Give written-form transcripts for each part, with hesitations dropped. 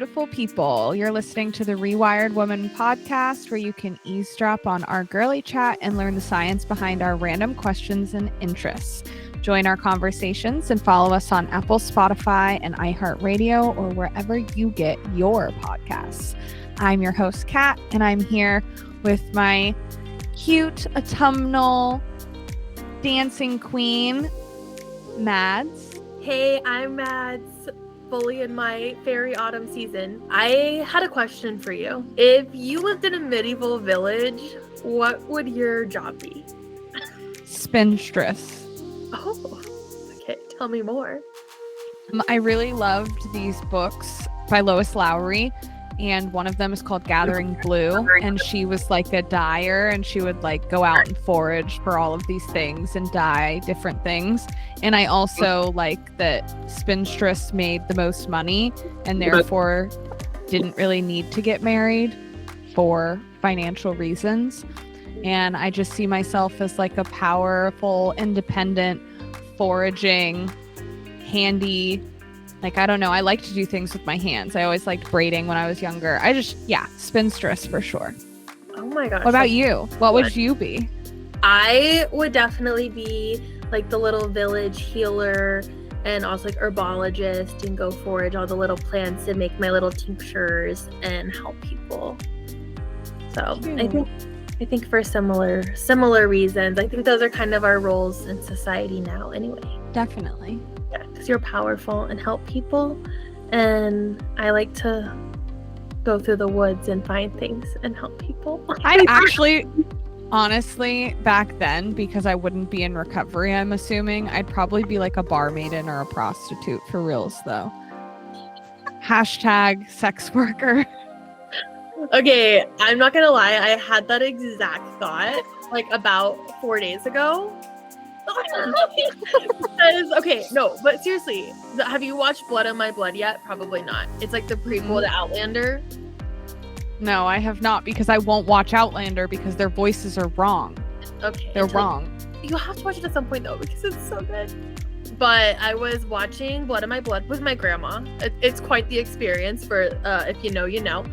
beautiful people. You're listening to the Rewired Woman Podcast, where you can eavesdrop on our girly chat and learn the science behind our random questions and interests. Join our conversations and follow us on Apple, Spotify, and iHeartRadio, or wherever you get your podcasts. I'm your host, Kat, and I'm here with my cute autumnal dancing queen, Mads. Hey, I'm Mads, fully in my fairy autumn season. I had a question for you. If you lived in a medieval village, what would your job be? Spinstress. Oh, okay. Tell me more. I really loved these books by Lois Lowry, and one of them is called Gathering Blue, and she was like a dyer, and she would like go out and forage for all of these things and dye different things. And I also like that spinstress made the most money and therefore didn't really need to get married for financial reasons. And I just see myself as like a powerful, independent, foraging, handy, like, I don't know. I like to do things with my hands. I always liked braiding when I was younger. Spinstress for sure. Oh my gosh. What about you? What would you be? I would definitely be like the little village healer and also like herbologist and go forage all the little plants and make my little tinctures and help people. So I think for similar reasons. I think those are kind of our roles in society now anyway. Definitely. Yeah, because you're powerful and help people, and I like to go through the woods and find things and help people. I'd actually, honestly, back then, because I wouldn't be in recovery, I'm assuming, I'd probably be like a barmaiden or a prostitute for reals, though. # sex worker. Okay, I'm not gonna lie, I had that exact thought like about 4 days ago. But seriously, have you watched Blood on My Blood yet? Probably not. It's like the prequel to Outlander. No, I have not, because I won't watch Outlander because their voices are wrong. Okay. They're wrong. You have to watch it at some point though, because it's so good. But I was watching Blood on My Blood with my grandma. It's quite the experience for if you know, you know.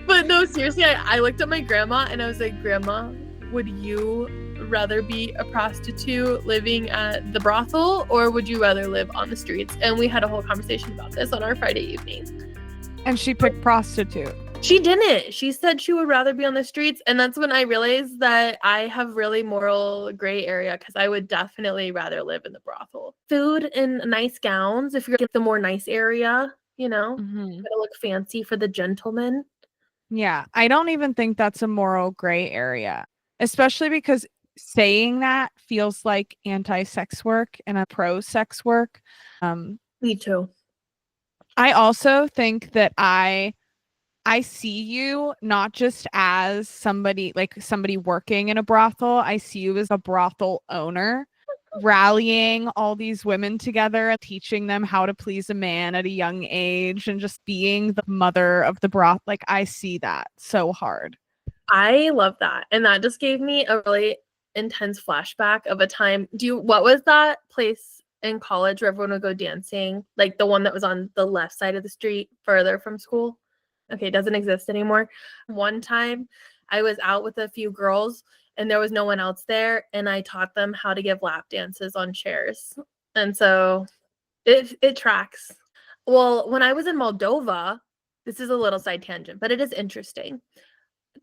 But no, seriously, I looked at my grandma and I was like, Grandma, would you rather be a prostitute living at the brothel, or would you rather live on the streets? And we had a whole conversation about this on our Friday evening. And she picked prostitute. She didn't. She said she would rather be on the streets. And that's when I realized that I have really moral gray area, because I would definitely rather live in the brothel. Food and nice gowns, if you're in the more nice area, you know, gotta look fancy for the gentleman. Yeah, I don't even think that's a moral gray area, especially because saying that feels like anti-sex work and a pro-sex work. Me too. I also think that I see you not just as somebody working in a brothel. I see you as a brothel owner, rallying all these women together, teaching them how to please a man at a young age, and just being the mother of the broth. Like, I see that so hard. I love that. And that just gave me a really intense flashback of a time. What was that place in college where everyone would go dancing? Like the one that was on the left side of the street further from school? Okay, it doesn't exist anymore. One time I was out with a few girls and there was no one else there, and I taught them how to give lap dances on chairs. And so it tracks. Well, when I was in Moldova, this is a little side tangent, but it is interesting.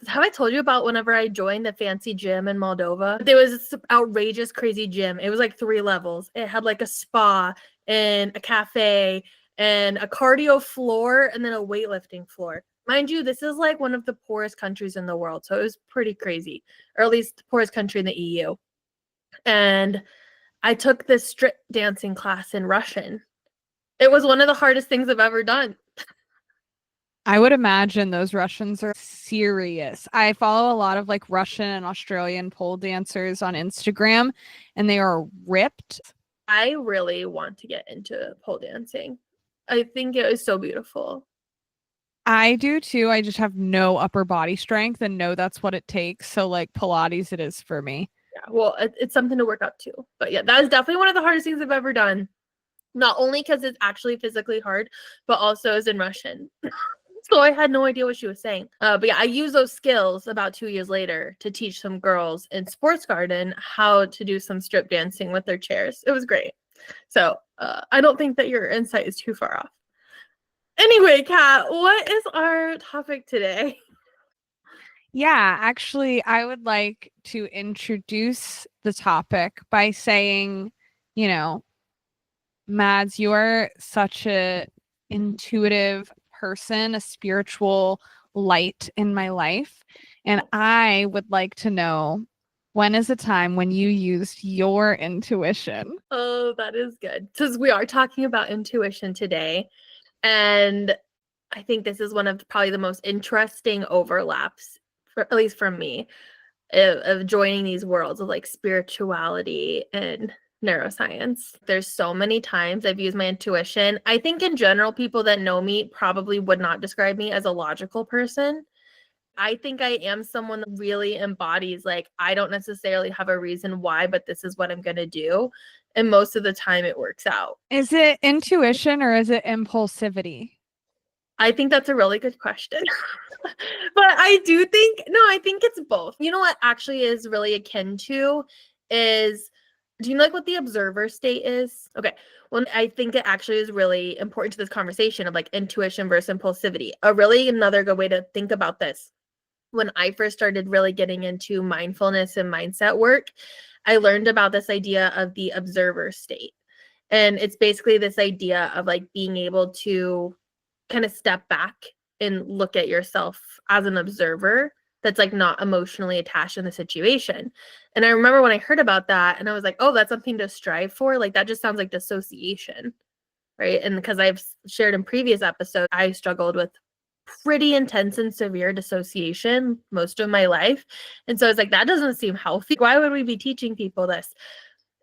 Have I told you about whenever I joined the fancy gym in Moldova? There was this outrageous, crazy gym. It was like 3 levels. It had like a spa and a cafe and a cardio floor and then a weightlifting floor. Mind you, this is like one of the poorest countries in the world. So it was pretty crazy, or at least the poorest country in the EU. And I took this strip dancing class in Russian. It was one of the hardest things I've ever done. I would imagine those Russians are serious. I follow a lot of like Russian and Australian pole dancers on Instagram, and they are ripped. I really want to get into pole dancing. I think it was so beautiful. I do too. I just have no upper body strength and know that's what it takes. So like Pilates, it is for me. Yeah, well, it's something to work up to. But yeah, that is definitely one of the hardest things I've ever done. not only because it's actually physically hard, but also is in Russian. So I had no idea what she was saying. But yeah, I used those skills about 2 years later to teach some girls in sports garden how to do some strip dancing with their chairs. It was great. So I don't think that your insight is too far off. Anyway, Kat, what is our topic today? Yeah, actually, I would like to introduce the topic by saying, you know, Mads, you are such a intuitive person, a spiritual light in my life. And I would like to know, when is a time when you used your intuition? Oh, that is good. Because we are talking about intuition today. And I think this is one of probably the most interesting overlaps, at least for me, of joining these worlds of like spirituality and neuroscience. There's so many times I've used my intuition. I think in general, people that know me probably would not describe me as a logical person. I think I am someone that really embodies, like, I don't necessarily have a reason why, but this is what I'm going to do. And most of the time it works out. Is it intuition or is it impulsivity? I think that's a really good question. But I do think, no, I think it's both. You know what actually is really akin to is, do you know like what the observer state is? Okay. Well, I think it actually is really important to this conversation of like intuition versus impulsivity. Another good way to think about this. When I first started really getting into mindfulness and mindset work, I learned about this idea of the observer state. And it's basically this idea of like being able to kind of step back and look at yourself as an observer that's like not emotionally attached in the situation. And I remember when I heard about that and I was like, oh, that's something to strive for. Like that just sounds like dissociation, right? And because I've shared in previous episodes, I struggled with pretty intense and severe dissociation most of my life. And so it's like, that doesn't seem healthy. Why would we be teaching people this?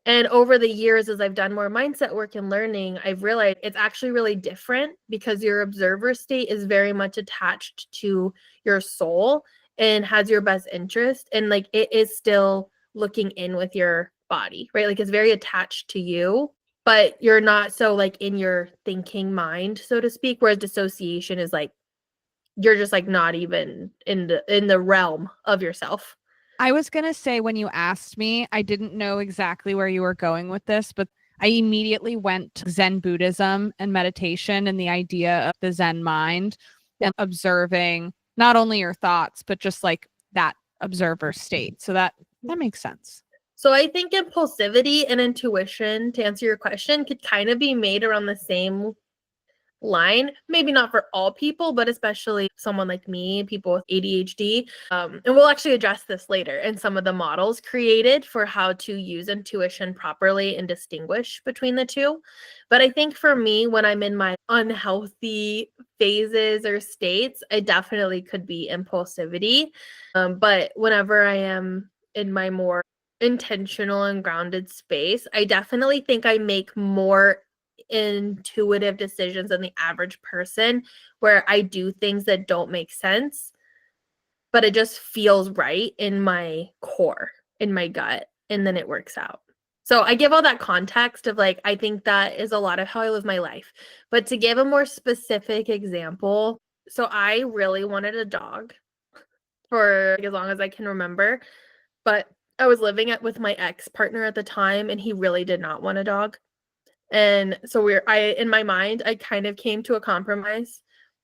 And over the years, as I've done more mindset work and learning, I've realized it's actually really different because your observer state is very much attached to your soul and has your best interest. And like it is still looking in with your body, right? Like it's very attached to you, but you're not so like in your thinking mind, so to speak. Whereas dissociation is like you're just like not even in the realm of yourself. I was going to say, when you asked me, I didn't know exactly where you were going with this, but I immediately went to Zen Buddhism and meditation and the idea of the Zen mind and observing not only your thoughts, but just like that observer state. So that makes sense. So I think impulsivity and intuition, to answer your question, could kind of be made around the same line. Maybe not for all people, but especially someone like me, people with ADHD. And we'll actually address this later in some of the models created for how to use intuition properly and distinguish between the two. But I think for me, when I'm in my unhealthy phases or states, I definitely could be impulsivity. But whenever I am in my more intentional and grounded space, I definitely think I make more intuitive decisions than the average person, where I do things that don't make sense, but it just feels right in my core, in my gut, and then it works out. So I give all that context of like, I think that is a lot of how I live my life. But to give a more specific example, so I really wanted a dog for as long as I can remember, but I was living with my ex-partner at the time and he really did not want a dog. And so in my mind, I kind of came to a compromise.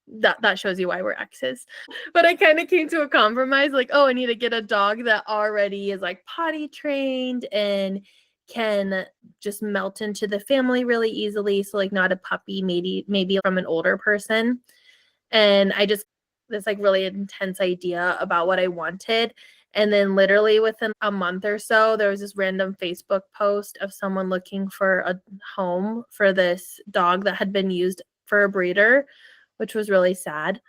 That shows you why we're exes. But I kind of came to a compromise, like, oh, I need to get a dog that already is like potty trained and can just melt into the family really easily. So like not a puppy, maybe from an older person. And I just this like really intense idea about what I wanted. And then literally within a month or so, there was this random Facebook post of someone looking for a home for this dog that had been used for a breeder, which was really sad.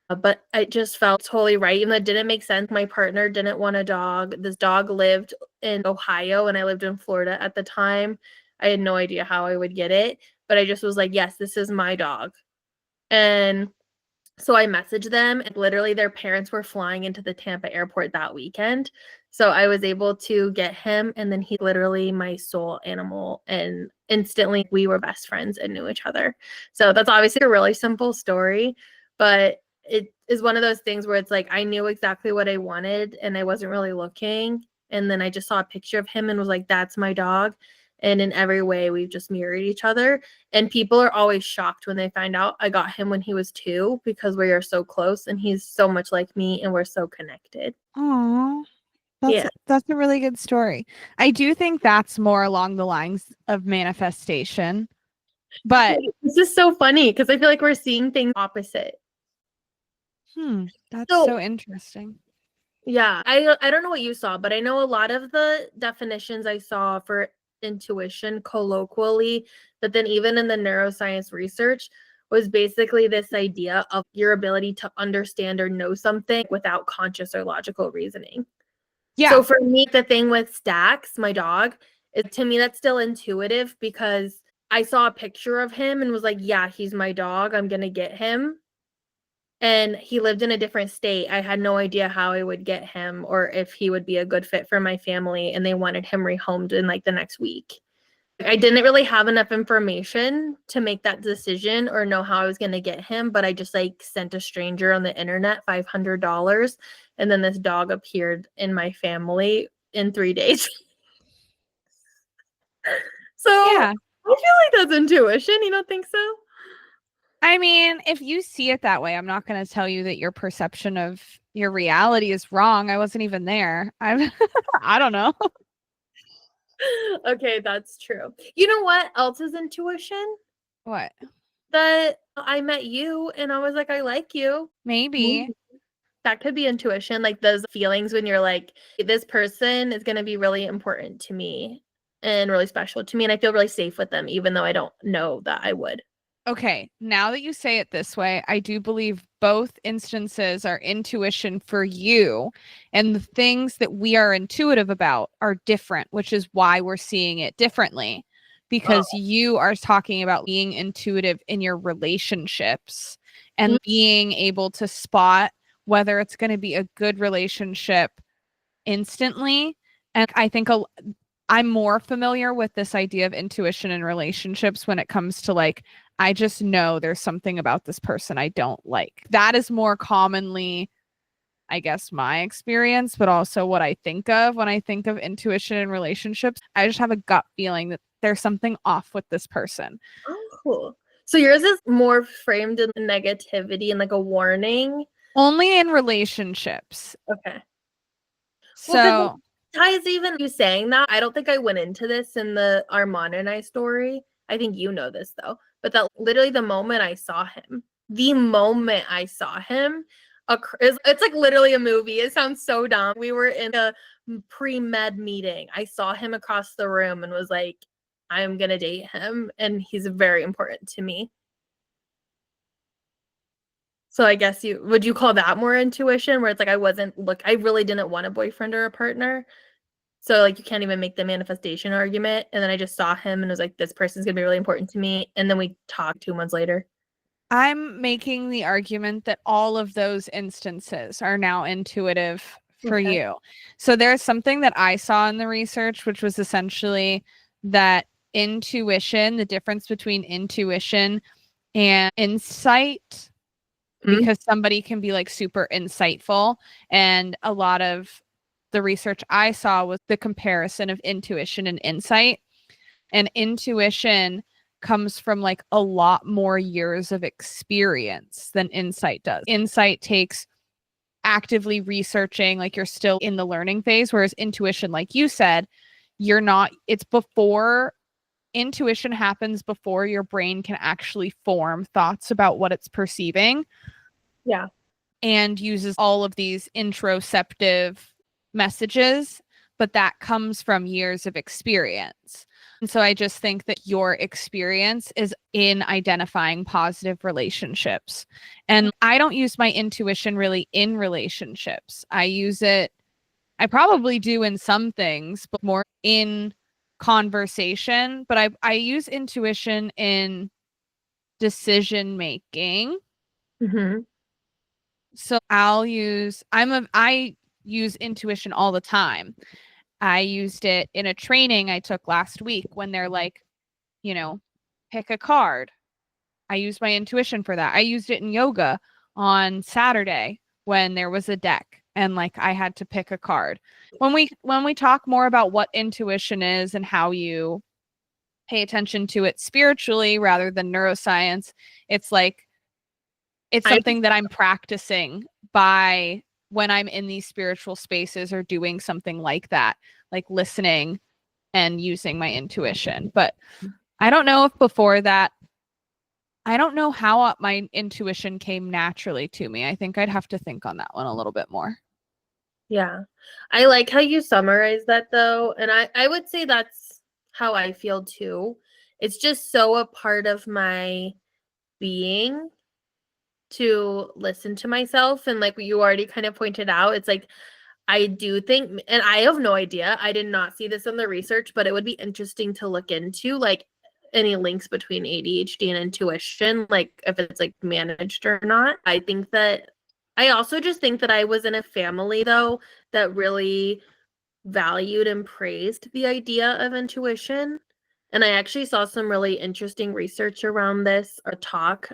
But it just felt totally right. And that didn't make sense. My partner didn't want a dog. This dog lived in Ohio and I lived in Florida at the time. I had no idea how I would get it, but I just was like, yes, this is my dog. And so I messaged them and literally their parents were flying into the Tampa airport that weekend. So I was able to get him, and then he's literally my soul animal, and instantly we were best friends and knew each other. So that's obviously a really simple story, but it is one of those things where it's like I knew exactly what I wanted and I wasn't really looking. And then I just saw a picture of him and was like, that's my dog. And in every way, we've just mirrored each other. And people are always shocked when they find out I got him when he was 2 because we are so close and he's so much like me and we're so connected. Oh, Yeah. that's a really good story. I do think that's more along the lines of manifestation. But This is so funny because I feel like we're seeing things opposite. that's So so interesting. yeah, I don't know what you saw, but I know a lot of the definitions I saw for intuition colloquially, but then even in the neuroscience research was basically this idea of your ability to understand or know something without conscious or logical reasoning. Yeah. So for me, the thing with Stax, my dog, to me that's still intuitive because I saw a picture of him and was like, yeah, he's my dog. I'm gonna get him. And he lived in a different state. I had no idea how I would get him or if he would be a good fit for my family. And they wanted him rehomed in like the next week. I didn't really have enough information to make that decision or know how I was going to get him, but I just like sent a stranger on the internet $500. And then this dog appeared in my family in 3 days. So Yeah. I feel like that's intuition. You don't think so? I mean, if you see it that way, I'm not going to tell you that your perception of your reality is wrong. I wasn't even there. I don't know. Okay, that's true. You know what else is intuition? What? That I met you and I was like, I like you. Maybe. That could be intuition, like those feelings when you're like, this person is going to be really important to me and really special to me. And I feel really safe with them, even though I don't know that I would. Okay, now that you say it this way, I do believe both instances are intuition for you, and the things that we are intuitive about are different, which is why we're seeing it differently. Because you are talking about being intuitive in your relationships and being able to spot whether it's going to be a good relationship instantly. And I think I'm more familiar with this idea of intuition in relationships when it comes to like, I just know there's something about this person I don't like. That is more commonly, I guess, my experience, but also what I think of when I think of intuition in relationships. I just have a gut feeling that there's something off with this person. Oh, cool. So yours is more framed in negativity and like a warning. Only in relationships. Okay. So Ties, even you saying that, I don't think I went into this in the Armand and I story. I think you know this though, but that literally the moment I saw him, it's like literally a movie. It sounds so dumb. We were in a pre-med meeting. I saw him across the room and was like, I'm gonna date him, and he's very important to me. So I guess would you call that more intuition, where it's like I really didn't want a boyfriend or a partner. So like you can't even make the manifestation argument. And then I just saw him and was like, this person's gonna be really important to me. And then we talked 2 months later. I'm making the argument that all of those instances are now intuitive for you. So there's something that I saw in the research, which was essentially that intuition, the difference between intuition and insight, because somebody can be like super insightful. And a lot of the research I saw was the comparison of intuition and insight. And intuition comes from like a lot more years of experience than insight does. Insight takes actively researching, like you're still in the learning phase, whereas intuition, like you said, you're not, it's before. Intuition happens before your brain can actually form thoughts about what it's perceiving. Yeah. And uses all of these interoceptive messages, but that comes from years of experience. And so I just think that your experience is in identifying positive relationships. And I don't use my intuition really in relationships. I probably do in some things, but more in conversation. But I use intuition in decision making. Mm-hmm. So I use intuition all the time. I used it in a training I took last week when they're like, you know, pick a card. I used my intuition for that. I used it in yoga on Saturday when there was a deck and like I had to pick a card. When we talk more about what intuition is and how you pay attention to it spiritually rather than neuroscience, it's like it's something that I'm practicing by when I'm in these spiritual spaces or doing something like that, like listening and using my intuition. But I don't know if before that, I don't know how my intuition came naturally to me. I think I'd have to think on that one a little bit more. Yeah. I like how you summarize that though. And I would say that's how I feel too. It's just so a part of my being to listen to myself. And like you already kind of pointed out, it's like I do think, and I have no idea, I did not see this in the research, but it would be interesting to look into like any links between ADHD and intuition, like if it's like managed or not. I also just think that I was in a family though that really valued and praised the idea of intuition. And I actually saw some really interesting research around this, a talk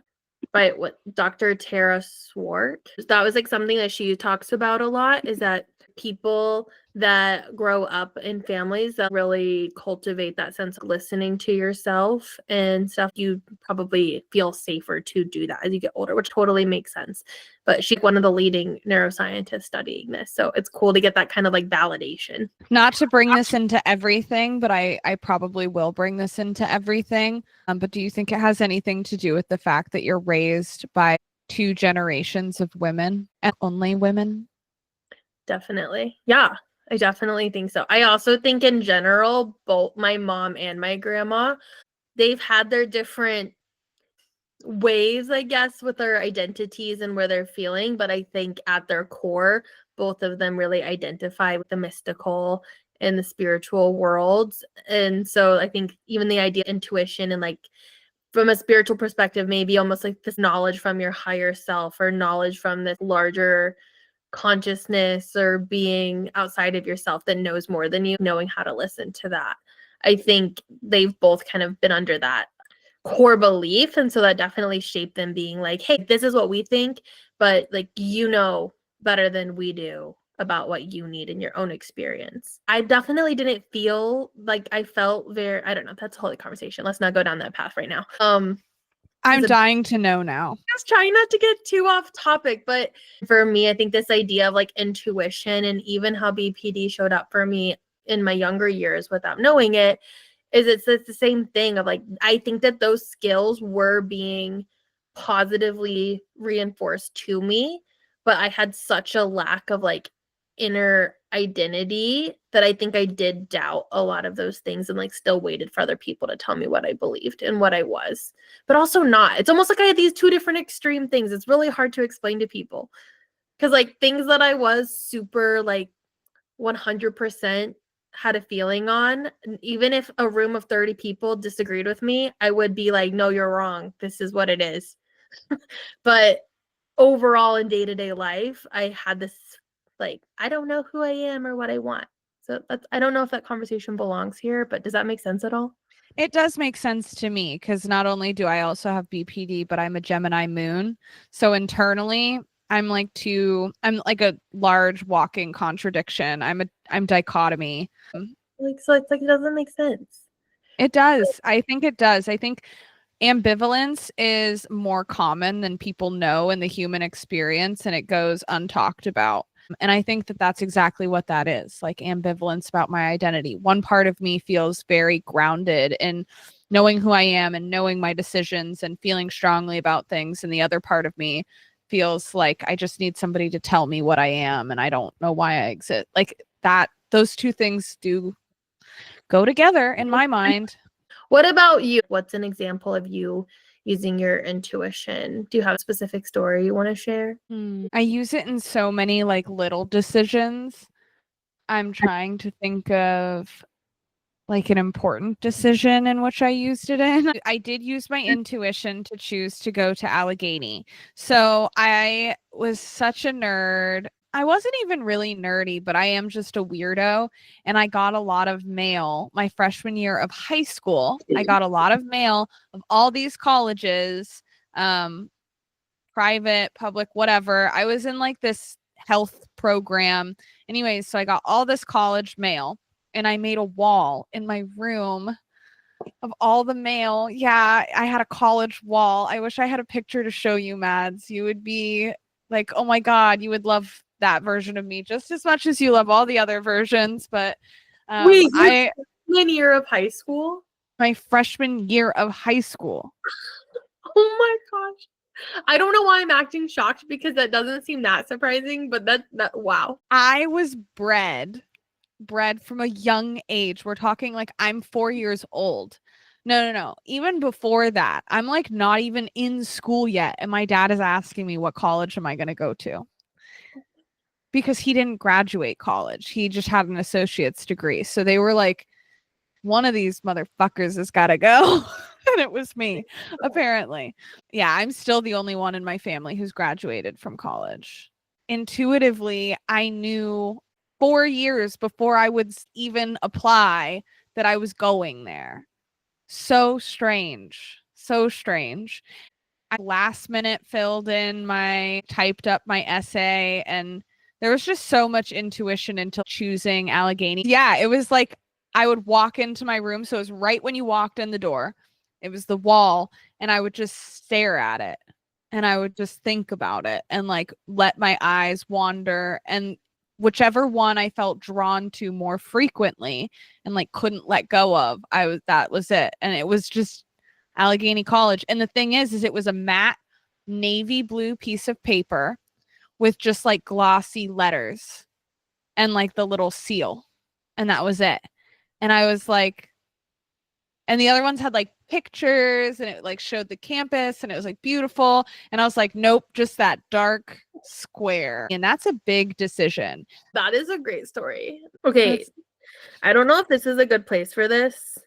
by Dr. Tara Swart. That was like something that she talks about a lot, is that people that grow up in families that really cultivate that sense of listening to yourself and stuff, you probably feel safer to do that as you get older, which totally makes sense. But she's one of the leading neuroscientists studying this. So it's cool to get that kind of like validation. Not to bring this into everything, but I probably will bring this into everything. But do you think it has anything to do with the fact that you're raised by 2 generations of women and only women? Definitely. Yeah, I definitely think so. I also think in general, both my mom and my grandma, they've had their different ways, I guess, with their identities and where they're feeling. But I think at their core, both of them really identify with the mystical and the spiritual worlds. And so I think even the idea of intuition and like from a spiritual perspective, maybe almost like this knowledge from your higher self or knowledge from this larger consciousness or being outside of yourself that knows more than you, knowing how to listen to that. I think they've both kind of been under that core belief. And so that definitely shaped them being like, hey, this is what we think, but like, you know better than we do about what you need in your own experience. I definitely didn't feel like I felt very, I don't know, that's a whole other conversation. Let's not go down that path right now. I'm dying to know now. Just trying not to get too off topic, but for me, I think this idea of like intuition and even how BPD showed up for me in my younger years without knowing it is it's the same thing of like, I think that those skills were being positively reinforced to me, but I had such a lack of like inner identity that I think I did doubt a lot of those things and like still waited for other people to tell me what I believed and what I was, but also not. It's almost like I had these 2 different extreme things. It's really hard to explain to people because like things that I was super like 100% had a feeling on, even if a room of 30 people disagreed with me, I would be like, no, you're wrong. This is what it is. But overall in day-to-day life, I had this like, I don't know who I am or what I want. So I don't know if that conversation belongs here, but does that make sense at all? It does make sense to me because not only do I also have BPD, but I'm a Gemini moon. So internally, I'm like a large walking contradiction. I'm dichotomy. Like, so it's like, it doesn't make sense. It does. I think it does. I think ambivalence is more common than people know in the human experience, and it goes untalked about. And I think that that's exactly what that is, like ambivalence about my identity. One part of me feels very grounded in knowing who I am and knowing my decisions and feeling strongly about things. And the other part of me feels like I just need somebody to tell me what I am and I don't know why I exist. Like that, those 2 things do go together in my mind. What about you? What's an example of you using your intuition? Do you have a specific story you want to share? I use it in so many like little decisions. I'm trying to think of like an important decision in which I used it in. I did use my intuition to choose to go to Allegheny. So I was such a nerd I wasn't even really nerdy, but I am just a weirdo. And I got a lot of mail my freshman year of high school. I got a lot of mail of all these colleges, private, public, whatever. I was in like this health program. Anyways, so I got all this college mail and I made a wall in my room of all the mail. Yeah, I had a college wall. I wish I had a picture to show you, Mads. You would be like, oh my God, you would love that version of me just as much as you love all the other versions. But Wait, I freshman year of high school? my freshman year of high school. Oh my gosh. I don't know why I'm acting shocked because that doesn't seem that surprising, but that wow. I was bred from a young age. We're talking like I'm 4 years old. No. Even before that, I'm like not even in school yet. And my dad is asking me, what college am I going to go to? Because he didn't graduate college. He just had an associate's degree. So they were like, one of these motherfuckers has got to go. And it was me, apparently. Yeah, I'm still the only one in my family who's graduated from college. Intuitively, I knew 4 years before I would even apply that I was going there. So strange. So strange. I last minute typed up my essay, and there was just so much intuition into choosing Allegheny. Yeah, it was like I would walk into my room. So it was right when you walked in the door. It was the wall, and I would just stare at it and I would just think about it and like let my eyes wander, and whichever one I felt drawn to more frequently and like couldn't let go of, that was it. And it was just Allegheny College. And the thing is it was a matte navy blue piece of paper with just like glossy letters and like the little seal. And that was it. And I was like, and the other ones had like pictures and it like showed the campus and it was like beautiful. And I was like, nope, just that dark square. And that's a big decision. That is a great story. Okay. I don't know if this is a good place for this,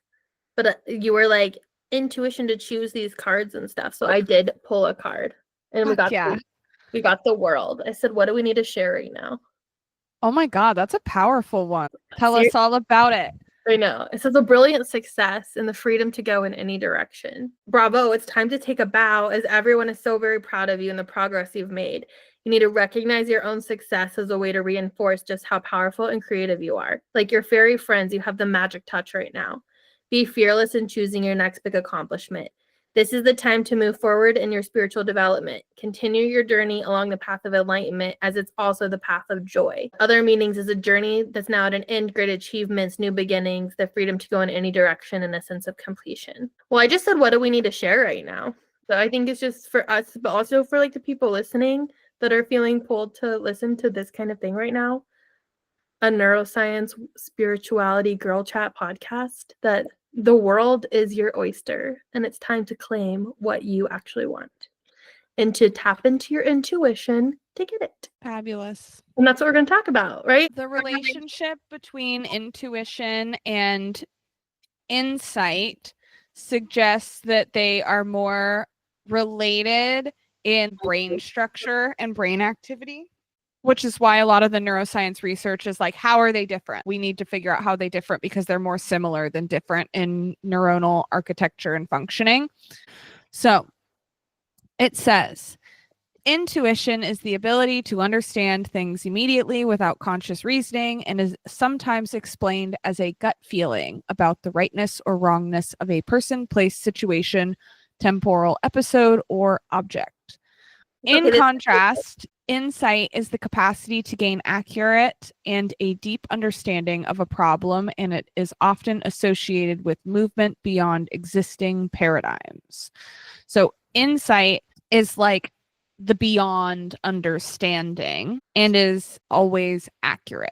but you were like intuition to choose these cards and stuff. So I did pull a card and we got the world. I said, what do we need to share right now? Oh my God, that's a powerful one. Tell us all about it. I know. It says a brilliant success and the freedom to go in any direction. Bravo. It's time to take a bow as everyone is so very proud of you and the progress you've made. You need to recognize your own success as a way to reinforce just how powerful and creative you are. Like your fairy friends, you have the magic touch right now. Be fearless in choosing your next big accomplishment. This is the time to move forward in your spiritual development. Continue your journey along the path of enlightenment, as it's also the path of joy. Other meanings is a journey that's now at an end, great achievements, new beginnings, the freedom to go in any direction, and a sense of completion. Well, I just said, what do we need to share right now? So I think it's just for us, but also for like the people listening that are feeling pulled to listen to this kind of thing right now. A neuroscience spirituality girl chat podcast that the world is your oyster and it's time to claim what you actually want and to tap into your intuition to get it. Fabulous. And that's what we're going to talk about, right? The relationship between intuition and insight suggests that they are more related in brain structure and brain activity, which is why a lot of the neuroscience research is like, how are they different? We need to figure out how they're different because they're more similar than different in neuronal architecture and functioning. So it says, intuition is the ability to understand things immediately without conscious reasoning and is sometimes explained as a gut feeling about the rightness or wrongness of a person, place, situation, temporal episode, or object. In contrast, insight is the capacity to gain accurate and a deep understanding of a problem, and it is often associated with movement beyond existing paradigms. So insight is like the beyond understanding and is always accurate.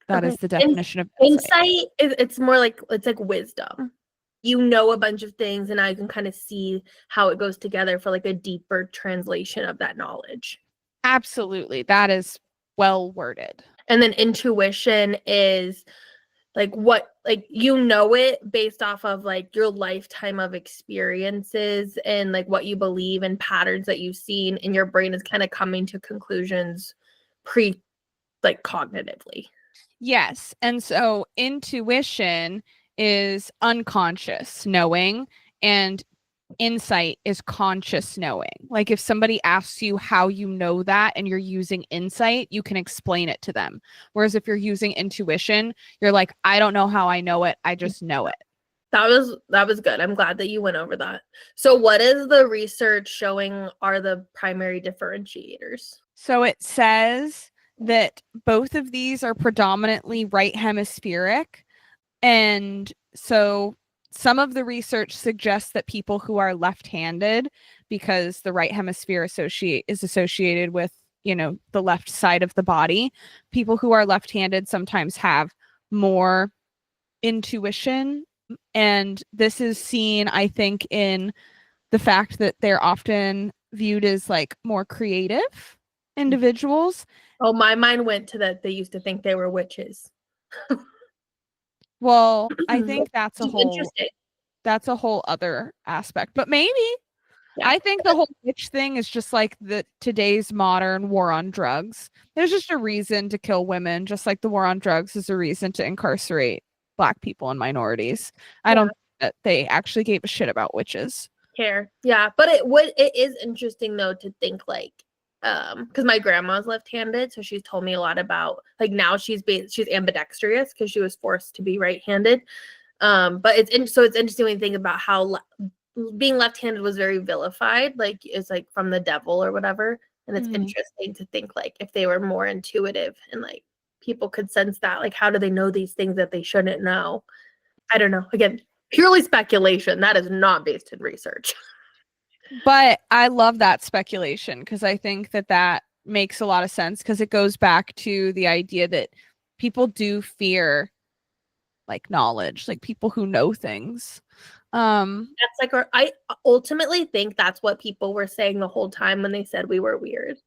That is the definition of insight. It's more like, it's like wisdom. You know a bunch of things and I can kind of see how it goes together for like a deeper translation of that knowledge. Absolutely. That is well worded. And then intuition is like what, like, you know, it based off of like your lifetime of experiences and like what you believe and patterns that you've seen, and your brain is kind of coming to conclusions cognitively. Yes. And so intuition is unconscious knowing, and insight is conscious knowing. Like if somebody asks you how you know that and you're using insight, you can explain it to them. Whereas if you're using intuition, you're like, I don't know how I know it. I just know it. That was good. I'm glad that you went over that. So what is the research showing are the primary differentiators? So it says that both of these are predominantly right hemispheric. And so some of the research suggests that people who are left-handed, because the right hemisphere is associated with, the left side of the body, people who are left-handed sometimes have more intuition. And this is seen, I think, in the fact that they're often viewed as like more creative individuals. Oh, my mind went to that they used to think they were witches. Well, I think that's a interesting. whole other aspect. But maybe Yeah. I think the whole witch thing is just like today's modern war on drugs. There's just a reason to kill women, just like the war on drugs is a reason to incarcerate Black people and minorities. I don't think that they actually gave a shit about witches. Yeah, but it is interesting though to think like, because my grandma's left-handed, so she's told me a lot about like now she's ambidextrous because she was forced to be right-handed. But it's interesting when you think about how being left-handed was very vilified, like it's like from the devil or whatever. And it's interesting to think like if they were more intuitive and like people could sense that, like how do they know these things that they shouldn't know? I don't know. Again, purely speculation. That is not based in research. But I love that speculation because I think that makes a lot of sense because it goes back to the idea that people do fear like knowledge, like people who know things. That's like, I ultimately think that's what people were saying the whole time when they said we were weird.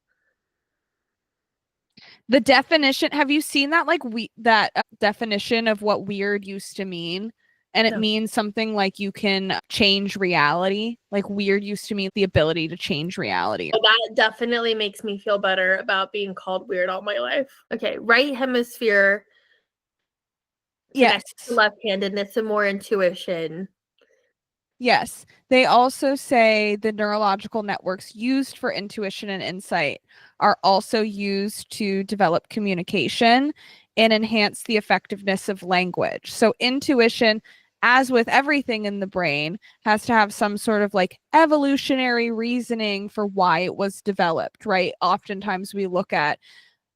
The definition, have you seen that definition of what weird used to mean? And it means something like you can change reality. Like weird used to mean the ability to change reality. Well, that definitely makes me feel better about being called weird all my life. Okay, right hemisphere. Yes. Left-handedness and more intuition. Yes. They also say the neurological networks used for intuition and insight are also used to develop communication and enhance the effectiveness of language. So intuition, as with everything in the brain, has to have some sort of like evolutionary reasoning for why it was developed, right? Oftentimes we look at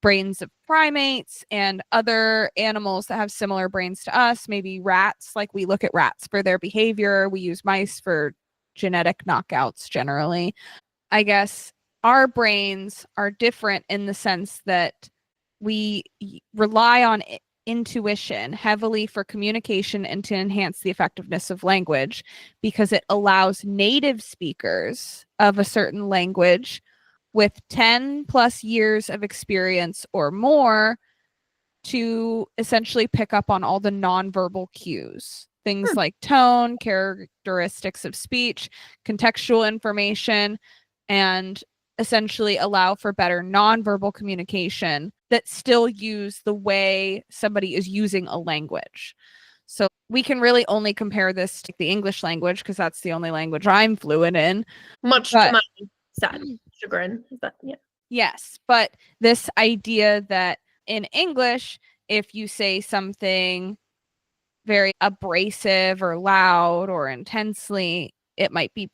brains of primates and other animals that have similar brains to us, maybe rats, like we look at rats for their behavior. We use mice for genetic knockouts generally. I guess our brains are different in the sense that we rely on intuition heavily for communication and to enhance the effectiveness of language because it allows native speakers of a certain language with 10 plus years of experience or more to essentially pick up on all the nonverbal cues, things like tone, characteristics of speech, contextual information, and essentially allow for better nonverbal communication that still use the way somebody is using a language. So we can really only compare this to the English language because that's the only language I'm fluent in. Much to my sad chagrin. Yeah. Yes, but this idea that in English, if you say something very abrasive or loud or intensely, it might be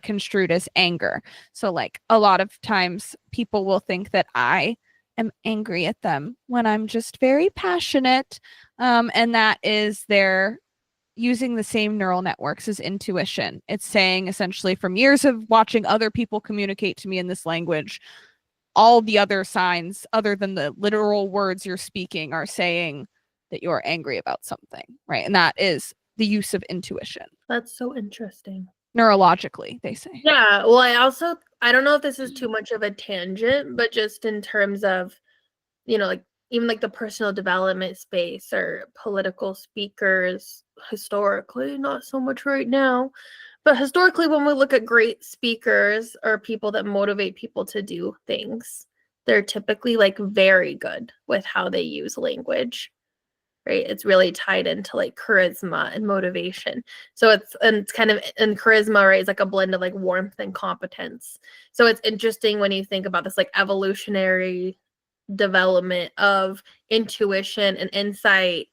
construed as anger. So like a lot of times people will think that I am angry at them when I'm just very passionate. And that is they're using the same neural networks as intuition. It's saying essentially from years of watching other people communicate to me in this language, all the other signs other than the literal words you're speaking are saying that you're angry about something, right? And that is the use of intuition. That's so interesting. Neurologically, they say. Yeah. Well, I don't know if this is too much of a tangent, but just in terms of, like even like the personal development space or political speakers historically, not so much right now, but historically when we look at great speakers or people that motivate people to do things, they're typically like very good with how they use language, right? It's really tied into like charisma and motivation. So it's kind of, and charisma, right, is like a blend of like warmth and competence. So it's interesting when you think about this like evolutionary development of intuition and insight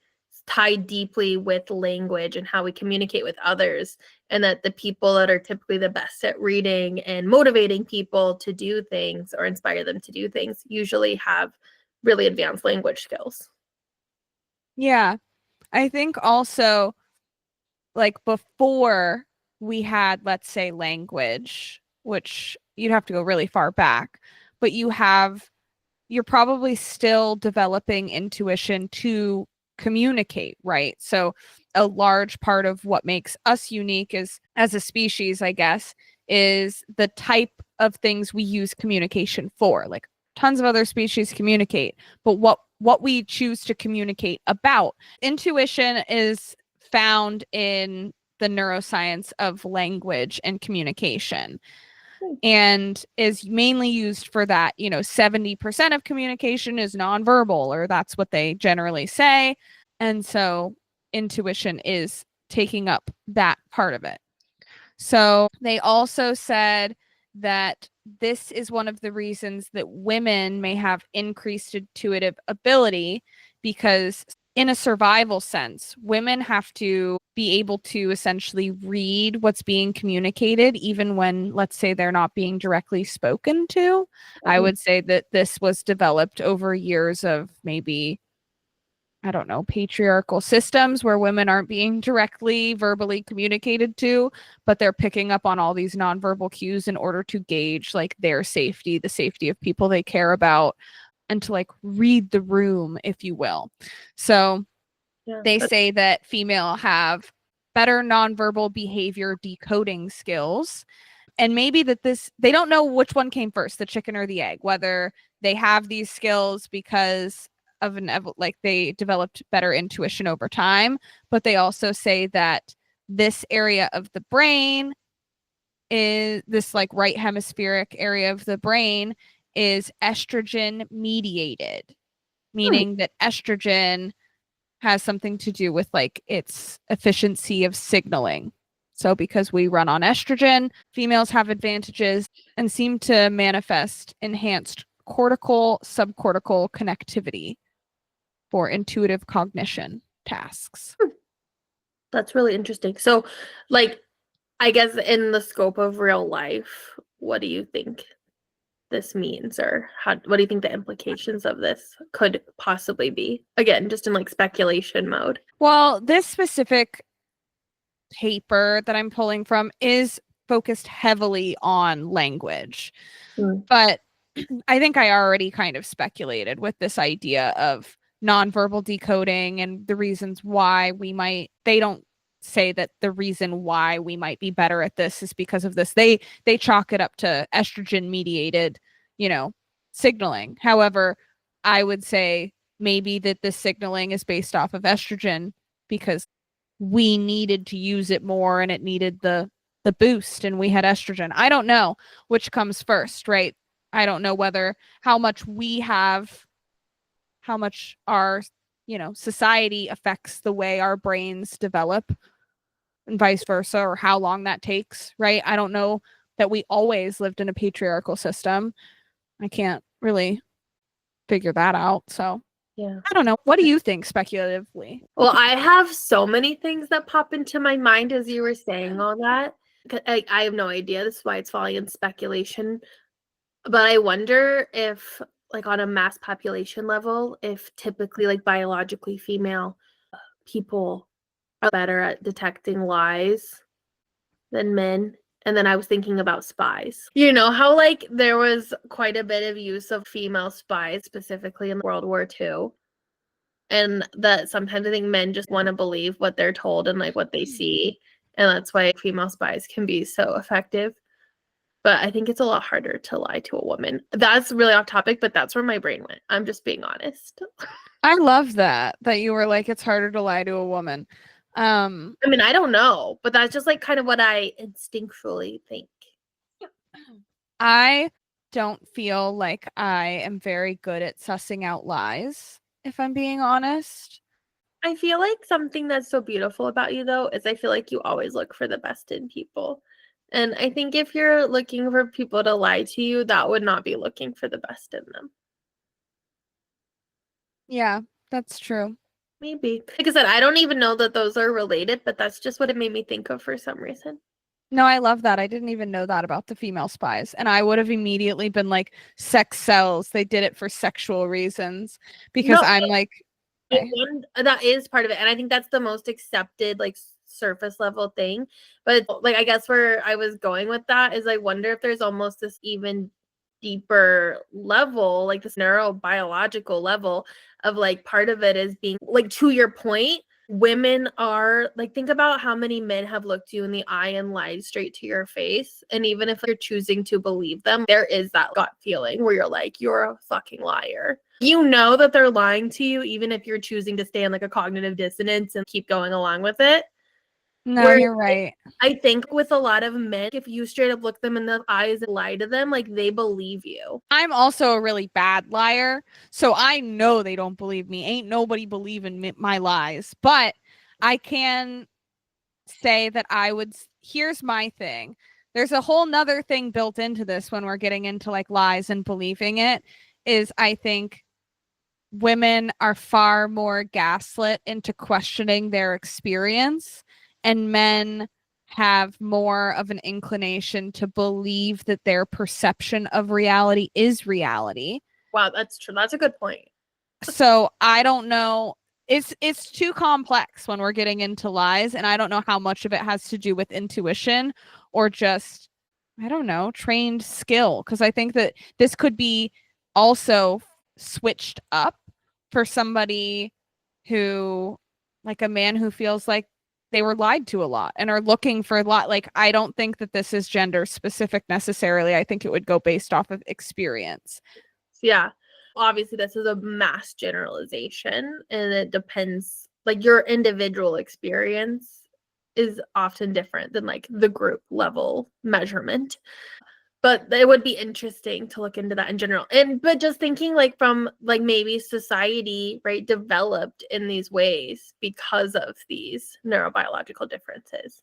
tied deeply with language and how we communicate with others, and that the people that are typically the best at reading and motivating people to do things or inspire them to do things usually have really advanced language skills. Yeah. I think also, like, before we had, let's say, language, which you'd have to go really far back, but you're probably still developing intuition to communicate, right? So a large part of what makes us unique is, as a species, I guess, is the type of things we use communication for. Like, tons of other species communicate, but what we choose to communicate about. Intuition is found in the neuroscience of language and communication, and is mainly used for that. 70% of communication is nonverbal, or that's what they generally say. And so intuition is taking up that part of it. So they also said that this is one of the reasons that women may have increased intuitive ability, because in a survival sense, women have to be able to essentially read what's being communicated, even when, let's say, they're not being directly spoken to. I would say that this was developed over years of maybe, I don't know, patriarchal systems where women aren't being directly verbally communicated to, but they're picking up on all these nonverbal cues in order to gauge like their safety, the safety of people they care about, and to like read the room, if you will. So they say that female have better nonverbal behavior decoding skills. And maybe that they don't know which one came first, the chicken or the egg, whether they have these skills because of like they developed better intuition over time. But they also say that this area of the brain is this like right hemispheric area of the brain is estrogen mediated, meaning that estrogen has something to do with like its efficiency of signaling. So because we run on estrogen, females have advantages and seem to manifest enhanced cortical subcortical connectivity for intuitive cognition tasks. That's really interesting. So, like, I guess in the scope of real life, what do you think this means, or what do you think the implications of this could possibly be? Again, just in like speculation mode. Well, this specific paper that I'm pulling from is focused heavily on language. But I think I already kind of speculated with this idea of nonverbal decoding and the reasons why they don't say that the reason why we might be better at this is because of this. They chalk it up to estrogen mediated, signaling. However, I would say maybe that this signaling is based off of estrogen because we needed to use it more and it needed the boost, and we had estrogen. I don't know which comes first, right? I don't know how much our, society affects the way our brains develop and vice versa, or how long that takes, right? I don't know that we always lived in a patriarchal system. I can't really figure that out. So yeah, I don't know. What do you think speculatively? Well, I have so many things that pop into my mind as you were saying all that. I have no idea. This is why it's falling in speculation. But I wonder if, like, on a mass population level, if typically, like, biologically female people are better at detecting lies than men. And then I was thinking about spies. You know how, like, there was quite a bit of use of female spies, specifically in World War II. And that sometimes I think men just want to believe what they're told and, like, what they see. And that's why female spies can be so effective. But I think it's a lot harder to lie to a woman. That's really off topic, but that's where my brain went. I'm just being honest. I love that you were like, it's harder to lie to a woman. I mean, I don't know, but that's just like kind of what I instinctually think. I don't feel like I am very good at sussing out lies, if I'm being honest. I feel like something that's so beautiful about you, though, is I feel like you always look for the best in people. And I think if you're looking for people to lie to you, that would not be looking for the best in them. Yeah, that's true. Maybe. Like I said, I don't even know that those are related, but that's just what it made me think of for some reason. No, I love that. I didn't even know that about the female spies. And I would have immediately been like, sex sells. They did it for sexual reasons. Because No, I'm like, okay. that is part of it. And I think that's the most accepted, like, surface level thing. But, like, I guess where I was going with that is I wonder if there's almost this even deeper level, like this neurobiological level of, like, part of it is being, like, to your point, women are, like, think about how many men have looked you in the eye and lied straight to your face. And even if you're choosing to believe them, there is that gut feeling where you're like, you're a fucking liar. You know that they're lying to you, even if you're choosing to stay in like a cognitive dissonance and keep going along with it. No, Where you're right. I think with a lot of men, if you straight up look them in the eyes and lie to them, like, they believe you. I'm also a really bad liar. So I know they don't believe me. Ain't nobody believing my lies. But I can say that here's my thing. There's a whole nother thing built into this when we're getting into like lies and believing it, is I think women are far more gaslit into questioning their experience, and men have more of an inclination to believe that their perception of reality is reality. Wow, that's true. That's a good point. So I don't know. It's too complex when we're getting into lies, and I don't know how much of it has to do with intuition or just, I don't know, trained skill. Because I think that this could be also switched up for somebody who, like a man who feels like they were lied to a lot and are looking for a lot. Like, I don't think that this is gender specific necessarily. I think it would go based off of experience. Yeah. Obviously, this is a mass generalization, and it depends, like, your individual experience is often different than like the group level measurement. But it would be interesting to look into that in general. But just thinking like from like maybe society, right, developed in these ways because of these neurobiological differences.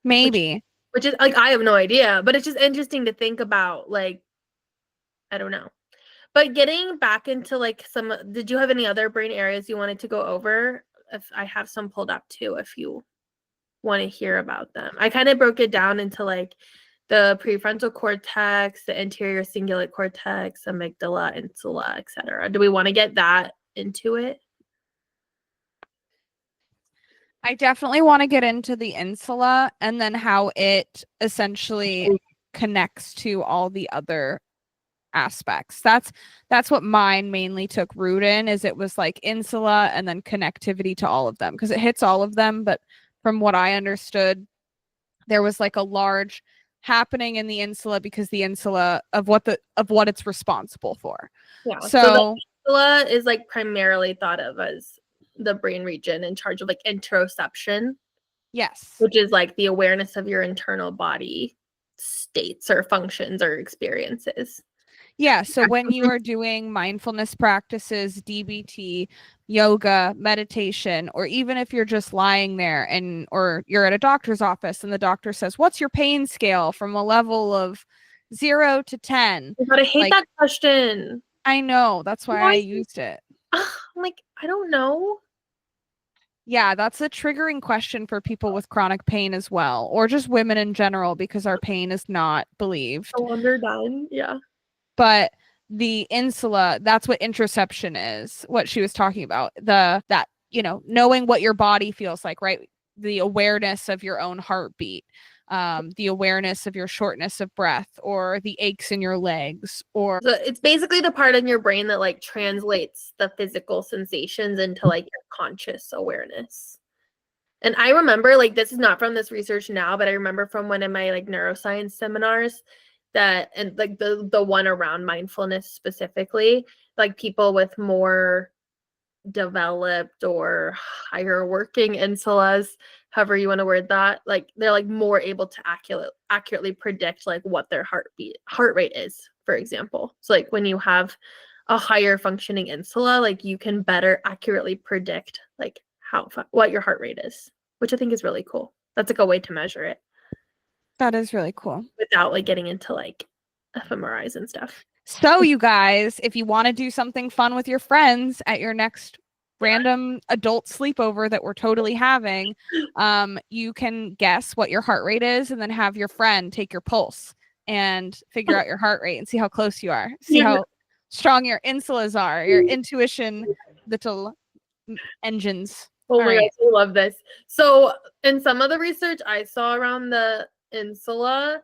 Maybe. Which is like, I have no idea, but it's just interesting to think about, like, I don't know. But getting back into like did you have any other brain areas you wanted to go over? If I have some pulled up too, if you want to hear about them. I kind of broke it down into like the prefrontal cortex, the anterior cingulate cortex, amygdala, insula, etc. Do we want to get that into it? I definitely want to get into the insula and then how it essentially connects to all the other aspects. That's what mine mainly took root in, is it was like insula and then connectivity to all of them, because it hits all of them. But from what I understood, there was like a large happening in the insula because the insula of what it's responsible for. Yeah. So the insula is like primarily thought of as the brain region in charge of like interoception. yes. Which is like the awareness of your internal body states or functions or experiences. Yeah, so when you are doing mindfulness practices, DBT, yoga, meditation, or even if you're just lying there or you're at a doctor's office and the doctor says, "What's your pain scale from a level of 0 to 10?" But I hate that question. I know, that's why I used it. I'm like, I don't know. Yeah, that's a triggering question for people with chronic pain as well, or just women in general, because our pain is not believed. No wonder done. Yeah. But the insula, that's what interoception is, what she was talking about. That, knowing what your body feels like, right? The awareness of your own heartbeat, the awareness of your shortness of breath or the aches in your legs, or so it's basically the part in your brain that like translates the physical sensations into like your conscious awareness. And I remember, like, this is not from this research now, but I remember from one of my like neuroscience seminars that, and like the one around mindfulness specifically, like people with more developed or higher working insulas, however you want to word that, like they're like more able to accurately predict like what their heart rate is for example. So like when you have a higher functioning insula, like you can better accurately predict like what your heart rate is, which I think is really cool. That's like a way to measure it. That is really cool. Without like getting into like fMRIs and stuff. So you guys, if you want to do something fun with your friends at your next random adult sleepover that we're totally having, you can guess what your heart rate is and then have your friend take your pulse and figure out your heart rate and see how close you are. See how strong your insulas are, your intuition little engines. Oh my gosh, I love this. So in some of the research I saw around the insula,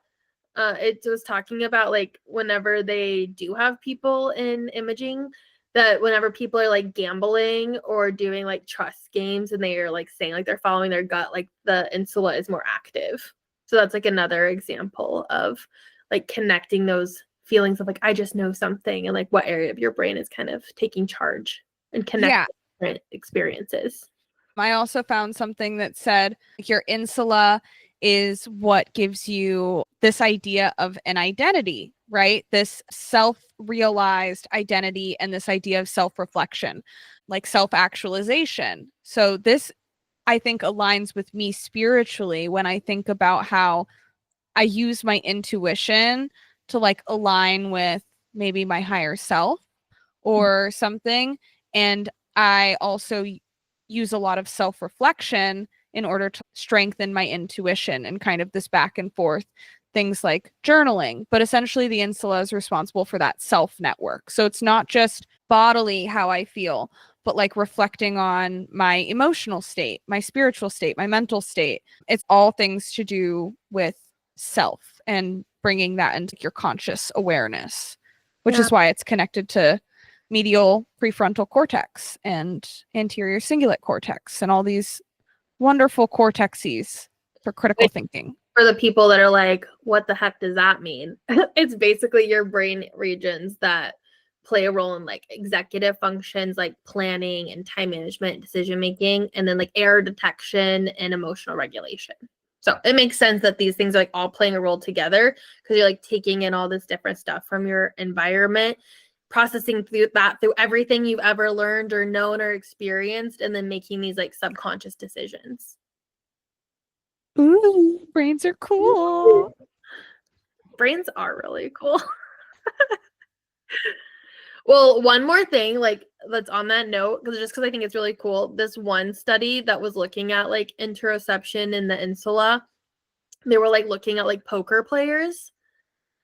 it was talking about like whenever they do have people in imaging, that whenever people are like gambling or doing like trust games and they are like saying like they're following their gut, like the insula is more active. So that's like another example of like connecting those feelings of like, I just know something, and like what area of your brain is kind of taking charge and connecting different experiences. I also found something that said your insula is what gives you this idea of an identity, right? This self-realized identity and this idea of self-reflection, like self-actualization. So this, I think, aligns with me spiritually when I think about how I use my intuition to like align with maybe my higher self or something. And I also use a lot of self-reflection in order to strengthen my intuition and kind of this back and forth things like journaling. But essentially the insula is responsible for that self network. So it's not just bodily how I feel, but like reflecting on my emotional state, my spiritual state, my mental state. It's all things to do with self and bringing that into your conscious awareness, which is why it's connected to medial prefrontal cortex and anterior cingulate cortex and all these wonderful cortexes for critical thinking. For the people that are like, what the heck does that mean? It's basically your brain regions that play a role in like executive functions like planning and time management, decision making, and then like error detection and emotional regulation. So it makes sense that these things are like all playing a role together because you're like taking in all this different stuff from your environment, processing through everything you've ever learned or known or experienced, and then making these like subconscious decisions. Ooh, brains are cool. Brains are really cool. Well, one more thing, like that's on that note, because I think it's really cool. This one study that was looking at like interoception in the insula, they were like looking at like poker players,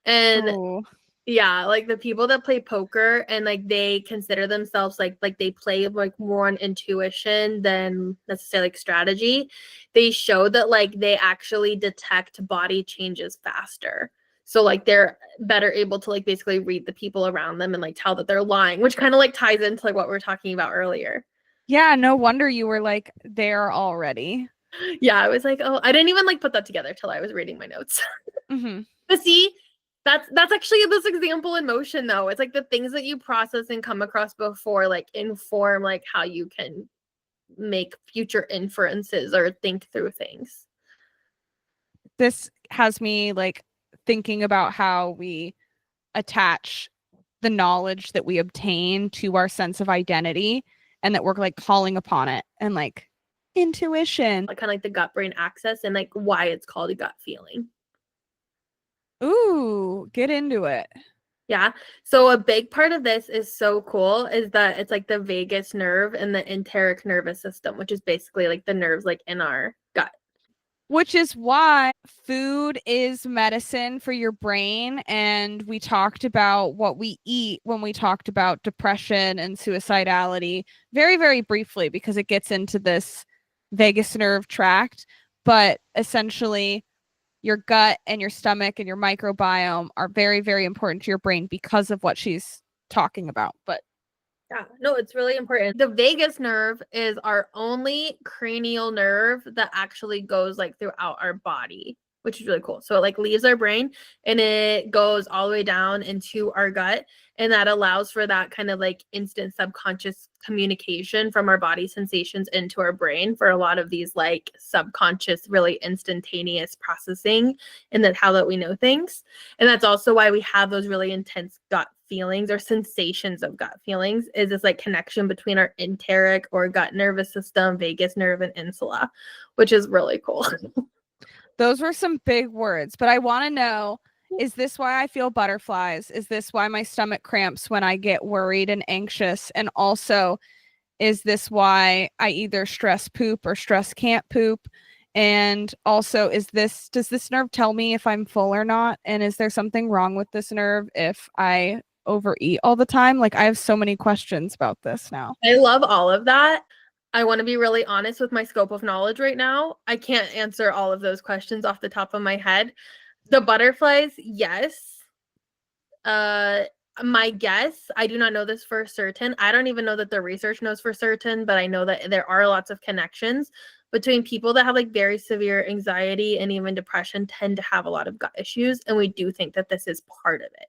and yeah, like the people that play poker and like they consider themselves like they play like more on intuition than necessarily like strategy. They show that like they actually detect body changes faster. So like they're better able to like basically read the people around them and like tell that they're lying, which kind of like ties into like what we were talking about earlier. Yeah, no wonder you were like there already. Yeah, I was like, oh, I didn't even like put that together till I was reading my notes. But see, that's actually this example in motion though. It's like the things that you process and come across before like inform like how you can make future inferences or think through things. This has me like thinking about how we attach the knowledge that we obtain to our sense of identity and that we're like calling upon it and like intuition. Like kind of like the gut brain axis and like why it's called a gut feeling. Ooh, get into it. Yeah. So a big part of this is so cool is that it's like the vagus nerve and the enteric nervous system, which is basically like the nerves like in our gut. Which is why food is medicine for your brain. And we talked about what we eat when we talked about depression and suicidality very, very briefly because it gets into this vagus nerve tract. But essentially, your gut and your stomach and your microbiome are very, very important to your brain because of what she's talking about. But yeah, no, it's really important. The vagus nerve is our only cranial nerve that actually goes like throughout our body. which is really cool. So it like leaves our brain and it goes all the way down into our gut. And that allows for that kind of like instant subconscious communication from our body sensations into our brain for a lot of these like subconscious, really instantaneous processing and that how that we know things. And that's also why we have those really intense gut feelings or sensations of gut feelings, is this like connection between our enteric or gut nervous system, vagus nerve, and insula, which is really cool. Those were some big words, but I want to know, is this why I feel butterflies? Is this why my stomach cramps when I get worried and anxious? And also, is this why I either stress poop or stress can't poop? And also, does this nerve tell me if I'm full or not? And is there something wrong with this nerve if I overeat all the time? Like, I have so many questions about this now. I love all of that. I want to be really honest with my scope of knowledge right now. I can't answer all of those questions off the top of my head. The butterflies, yes. My guess, I do not know this for certain. I don't even know that the research knows for certain, but I know that there are lots of connections between people that have like very severe anxiety and even depression tend to have a lot of gut issues. And we do think that this is part of it.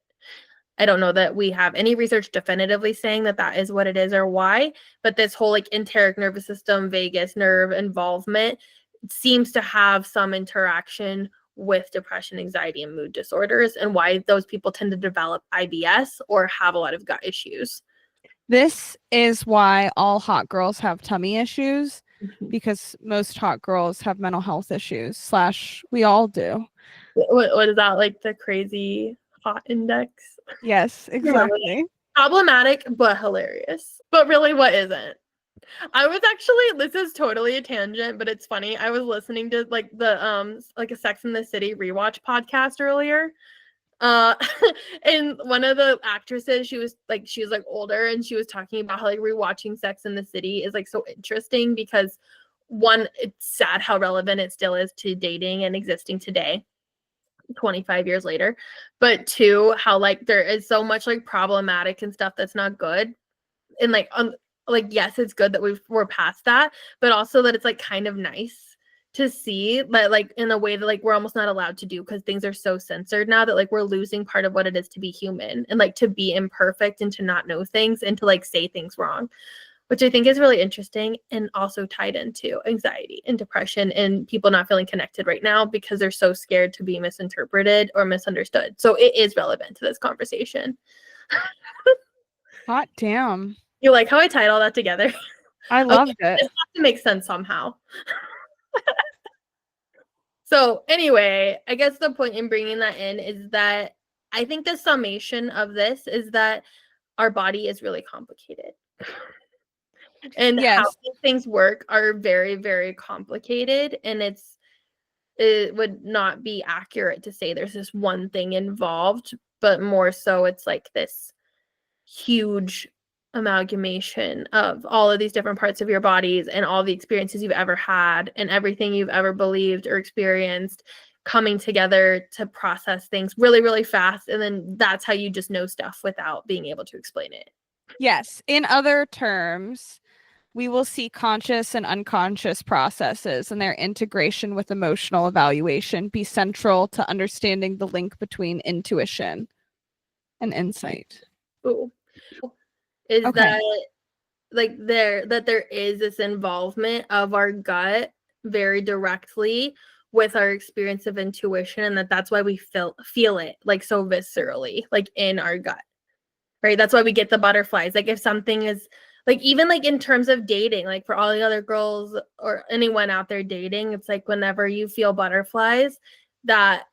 I don't know that we have any research definitively saying that that is what it is or why, but this whole like enteric nervous system, vagus nerve involvement seems to have some interaction with depression, anxiety, and mood disorders, and why those people tend to develop IBS or have a lot of gut issues. This is why all hot girls have tummy issues, because most hot girls have mental health issues, / we all do. What is that, like the crazy hot index? Yes, exactly. Problematic, but hilarious. But really, what isn't? I was actually, this is totally a tangent, but it's funny. I was listening to like the like a Sex and the City rewatch podcast earlier. And one of the actresses, she was like older, and she was talking about how like rewatching Sex and the City is like so interesting because one, it's sad how relevant it still is to dating and existing today, 25 years later, but two, how like there is so much like problematic and stuff that's not good, and like yes, it's good that we're past that, but also that it's like kind of nice to see that like in a way that like we're almost not allowed to do because things are so censored now that like we're losing part of what it is to be human and like to be imperfect and to not know things and to like say things wrong, which I think is really interesting and also tied into anxiety and depression and people not feeling connected right now because they're so scared to be misinterpreted or misunderstood. So it is relevant to this conversation. Hot damn. You like how I tied all that together? I loved it. It has to make sense somehow. So anyway, I guess the point in bringing that in is that I think the summation of this is that our body is really complicated. And Yes. how these things work are very, very complicated. And it would not be accurate to say there's this one thing involved, but more so it's like this huge amalgamation of all of these different parts of your bodies and all the experiences you've ever had and everything you've ever believed or experienced coming together to process things really, really fast. And then that's how you just know stuff without being able to explain it. Yes. In other terms, we will see conscious and unconscious processes and their integration with emotional evaluation be central to understanding the link between intuition and insight. Ooh. Is Okay. that like there is this involvement of our gut very directly with our experience of intuition, and that's why we feel it like so viscerally, like in our gut, right? That's why we get the butterflies. Like if something is like, even like in terms of dating, like for all the other girls or anyone out there dating, it's like whenever you feel butterflies, that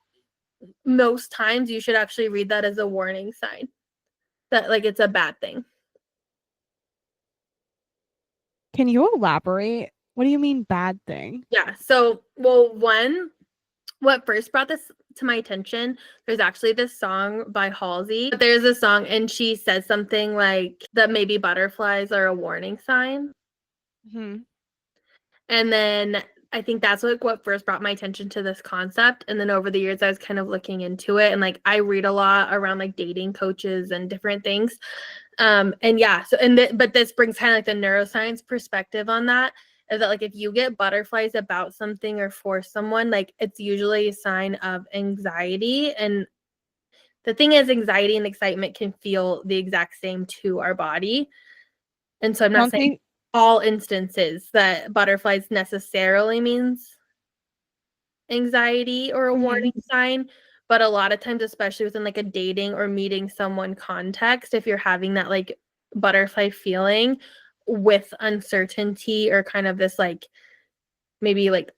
most times you should actually read that as a warning sign that like it's a bad thing. Can you elaborate? What do you mean bad thing? Yeah. So, well, what first brought this to my attention, there's actually this song by Halsey. There's a song and she says something like that maybe butterflies are a warning sign. Mm-hmm. And then I think that's what first brought my attention to this concept. And then over the years, I was kind of looking into it. And like I read a lot around like dating coaches and different things. And yeah, so but this brings kind of like the neuroscience perspective on that. is that like if you get butterflies about something or for someone, like it's usually a sign of anxiety. And the thing is, anxiety and excitement can feel the exact same to our body. And so I'm not saying all instances that butterflies necessarily means anxiety or a warning sign, but a lot of times, especially within like a dating or meeting someone context, if you're having that like butterfly feeling with uncertainty or kind of this like maybe like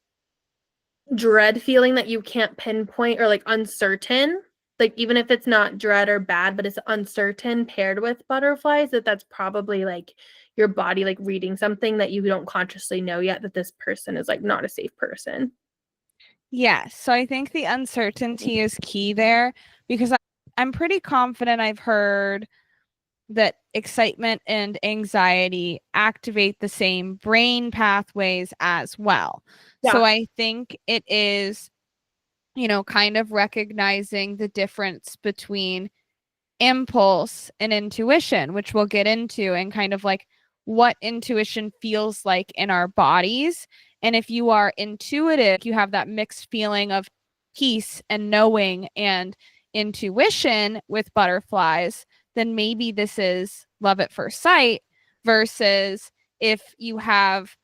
dread feeling that you can't pinpoint or like uncertain, like even if it's not dread or bad, but it's uncertain paired with butterflies, that's probably like your body like reading something that you don't consciously know yet, that this person is like not a safe person. Yes. So I think the uncertainty is key there, because I'm pretty confident I've heard that excitement and anxiety activate the same brain pathways as well. Yeah. So I think it is, kind of recognizing the difference between impulse and intuition, which we'll get into, and kind of like what intuition feels like in our bodies. And if you are intuitive, you have that mixed feeling of peace and knowing and intuition with butterflies, then maybe this is love at first sight. Versus if you have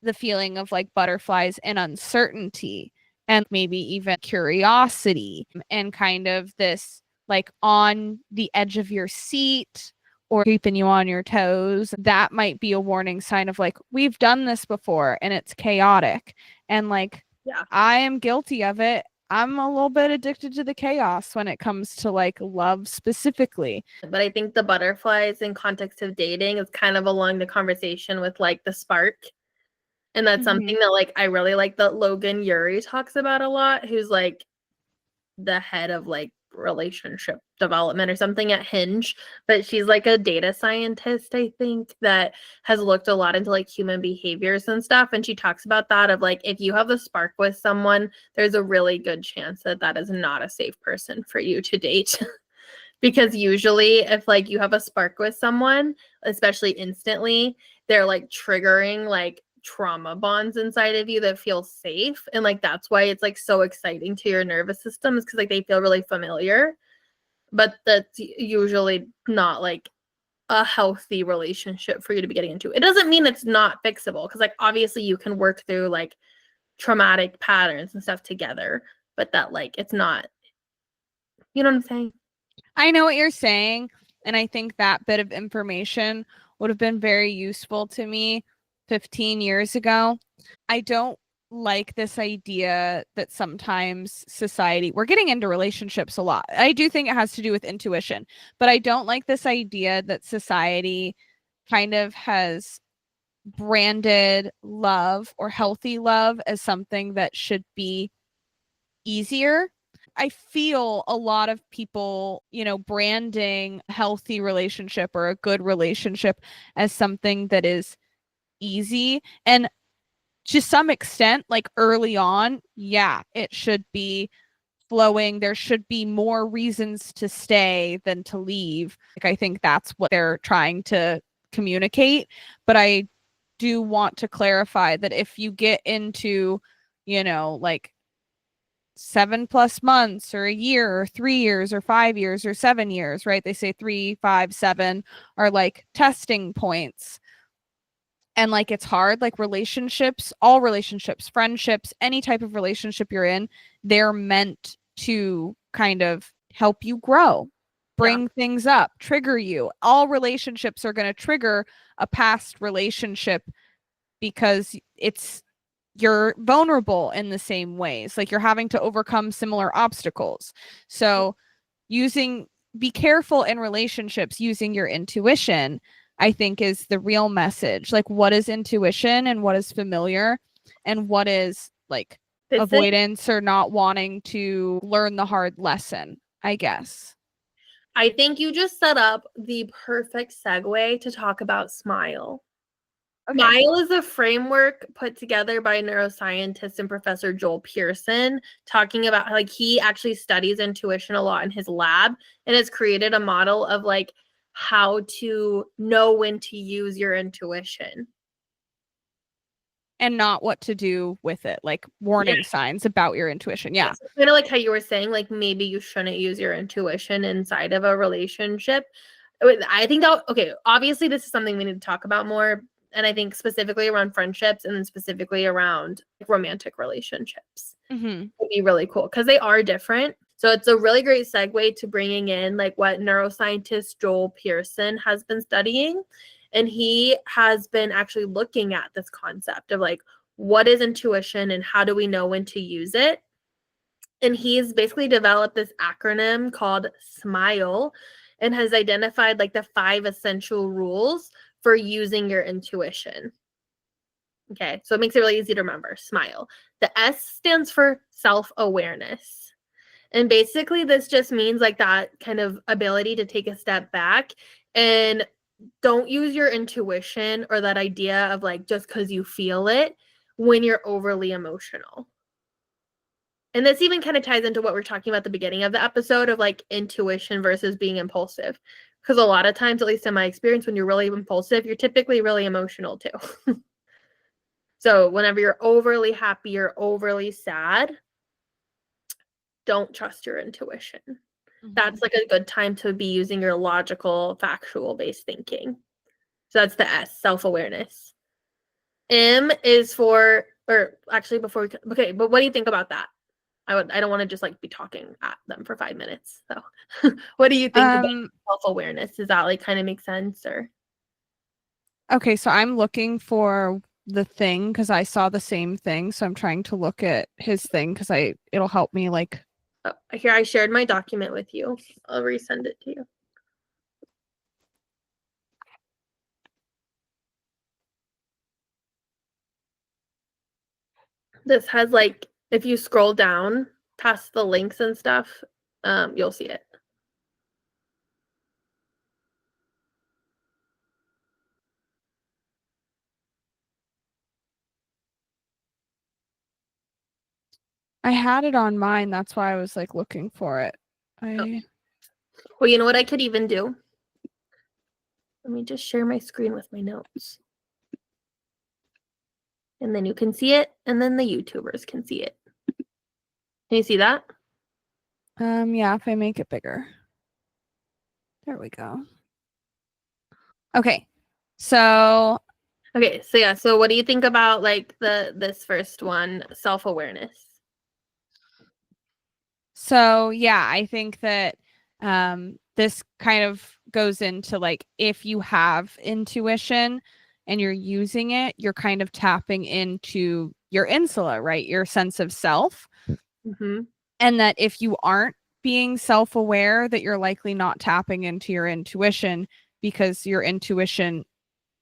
the feeling of like butterflies and uncertainty and maybe even curiosity and kind of this like on the edge of your seat or keeping you on your toes, that might be a warning sign of like, we've done this before and it's chaotic. And like, Yeah. I am guilty of it. I'm a little bit addicted to the chaos when it comes to like love specifically. But I think the butterflies in context of dating is kind of along the conversation with like the spark. And that's something that like I really like that Logan Ury talks about a lot, who's like the head of like relationship development or something at Hinge, but she's like a data scientist, I think, that has looked a lot into like human behaviors and stuff. And she talks about that of like, if you have a spark with someone, there's a really good chance that that is not a safe person for you to date. Because usually if like you have a spark with someone, especially instantly, they're like triggering like trauma bonds inside of you that feel safe. And like that's why it's like so exciting to your nervous system, is because like they feel really familiar. But that's usually not like a healthy relationship for you to be getting into. It doesn't mean it's not fixable, because like obviously you can work through like traumatic patterns and stuff together, but that like it's not, you know what I'm saying? I know what you're saying. And I think that bit of information would have been very useful to me 15 years ago. I don't like this idea that sometimes society, we're getting into relationships a lot. I do think it has to do with intuition, but I don't like this idea that society kind of has branded love or healthy love as something that should be easier. I feel a lot of people, branding a healthy relationship or a good relationship as something that is easy. And to some extent, like early on, yeah, it should be flowing. There should be more reasons to stay than to leave. Like, I think that's what they're trying to communicate. But I do want to clarify that if you get into, like 7+ months or a year or 3 years or 5 years or 7 years, right? They say 3, 5, 7 are like testing points. And like it's hard, like relationships, all relationships, friendships, any type of relationship you're in, they're meant to kind of help you grow, bring things up, trigger you. All relationships are going to trigger a past relationship because you're vulnerable in the same ways. Like you're having to overcome similar obstacles. So be careful in relationships using your intuition, I think, is the real message. Like, what is intuition and what is familiar and what is like avoidance or not wanting to learn the hard lesson, I guess. I think you just set up the perfect segue to talk about SMILE. Okay. SMILE is a framework put together by neuroscientist and Professor Joel Pearson, talking about like he actually studies intuition a lot in his lab and has created a model of like how to know when to use your intuition. and not what to do with it, like warning signs about your intuition. Yeah. Yes. Kind of like how you were saying, like maybe you shouldn't use your intuition inside of a relationship. I think that, okay, obviously this is something we need to talk about more. And I think specifically around friendships and then specifically around romantic relationships would be really cool because they are different. So it's a really great segue to bringing in like what neuroscientist Joel Pearson has been studying. And he has been actually looking at this concept of like, what is intuition and how do we know when to use it? And he's basically developed this acronym called SMILE and has identified like the 5 essential rules for using your intuition. Okay, so it makes it really easy to remember. SMILE. The S stands for self-awareness. And basically this just means like that kind of ability to take a step back and don't use your intuition or that idea of like just because you feel it when you're overly emotional. And this even kind of ties into what we're talking about at the beginning of the episode of like intuition versus being impulsive. Because a lot of times, at least in my experience, when you're really impulsive, you're typically really emotional too. So whenever you're overly happy or overly sad, don't trust your intuition. That's like a good time to be using your logical, factual based thinking. So that's the S, self-awareness. M is for, or actually before we, okay, but what do you think about that? I don't want to just like be talking at them for 5 minutes. So what do you think about self-awareness? Does that like kind of make sense or? Okay, so I'm looking for the thing because I saw the same thing. So I'm trying to look at his thing because it'll help me like. Oh, here, I shared my document with you. I'll resend it to you. This has like, if you scroll down past the links and stuff, you'll see it. I had it on mine. That's why I was like looking for it. Oh. Well, you know what I could even do? Let me just share my screen with my notes. And then you can see it, and then the YouTubers can see it. Can you see that? Yeah, if I make it bigger. There we go. Okay. So yeah, so what do you think about like this first one, self-awareness? So yeah, I think that this kind of goes into like if you have intuition and you're using it, you're kind of tapping into your insula, right? Your sense of self. And that if you aren't being self-aware, that you're likely not tapping into your intuition because your intuition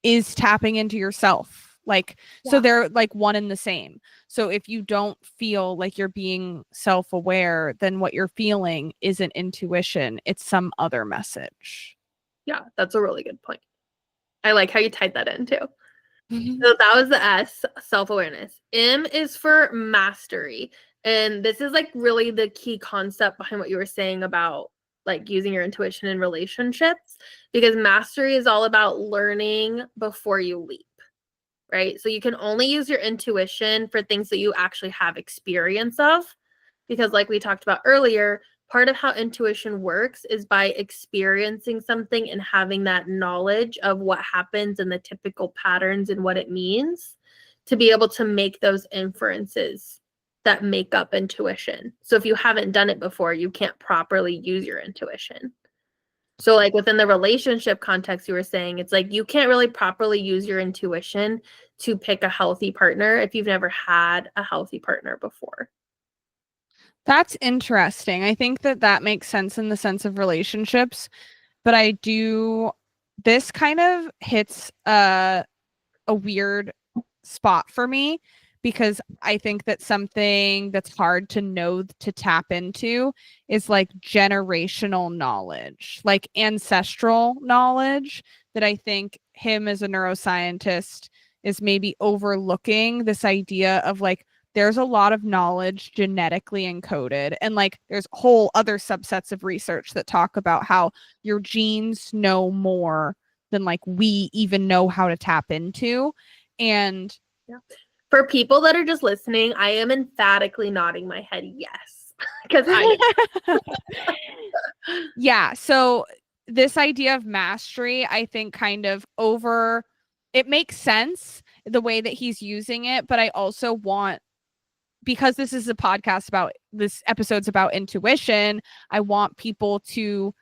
is tapping into yourself. Like, so they're like one and the same. So if you don't feel like you're being self-aware, then what you're feeling isn't intuition, it's some other message. Yeah, that's a really good point. I like how you tied that in too. So that was the S, self-awareness. M is for mastery. And this is like really the key concept behind what you were saying about like using your intuition in relationships, because mastery is all about learning before you leap, right? So you can only use your intuition for things that you actually have experience of, because like we talked about earlier, part of how intuition works is by experiencing something and having that knowledge of what happens and the typical patterns and what it means to be able to make those inferences that make up intuition. So if you haven't done it before, you can't properly use your intuition. So like within the relationship context you were saying, it's like you can't really properly use your intuition to pick a healthy partner if you've never had a healthy partner before. That's interesting. I think that makes sense in the sense of relationships, but this kind of hits a weird spot for me because I think that something that's hard to know to tap into is like generational knowledge, like ancestral knowledge, that I think him as a neuroscientist is maybe overlooking this idea of like there's a lot of knowledge genetically encoded, and like there's whole other subsets of research that talk about how your genes know more than like we even know how to tap into. And For people that are just listening, I am emphatically nodding my head yes. Because I Yeah, so this idea of mastery, I think it makes sense the way that he's using it, but I also want, because this episode's about intuition, I want people to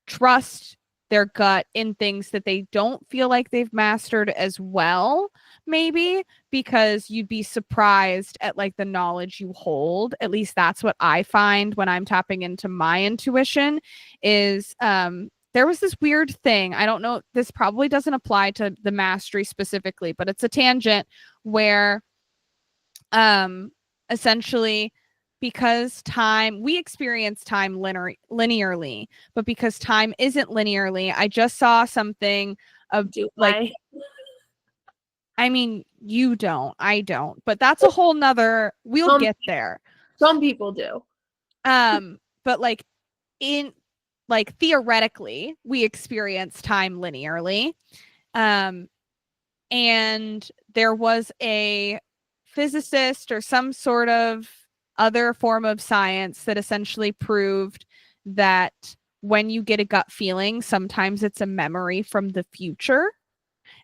trust their gut in things that they don't feel like they've mastered as well, maybe, because you'd be surprised at like the knowledge you hold. At least that's what I find when I'm tapping into my intuition is there was this weird thing. I don't know, this probably doesn't apply to the mastery specifically, but it's a tangent where essentially, because we experience time linearly, but because time isn't linearly, I just saw something of like, I mean, you don't, I don't, but that's a whole nother, we'll get there. Some people do. But like theoretically, we experience time linearly. And there was a physicist or some sort of other form of science that essentially proved that when you get a gut feeling, sometimes it's a memory from the future.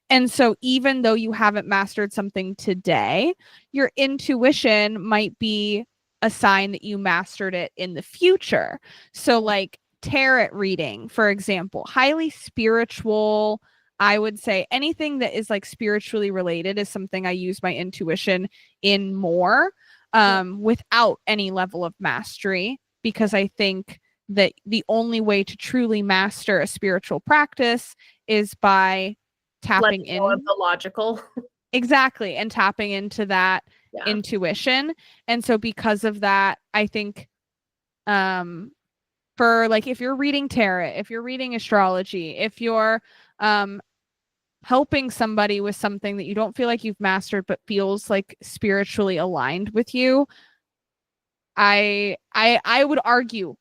And so even though you haven't mastered something today, your intuition might be a sign that you mastered it in the future. So like tarot reading, for example, highly spiritual, I would say anything that is like spiritually related is something I use my intuition in more without any level of mastery, because I think that the only way to truly master a spiritual practice is by tapping in the logical. Exactly. And tapping into that intuition. And so because of that, I think for like, if you're reading tarot, if you're reading astrology, if you're helping somebody with something that you don't feel like you've mastered but feels like spiritually aligned with you, I would argue,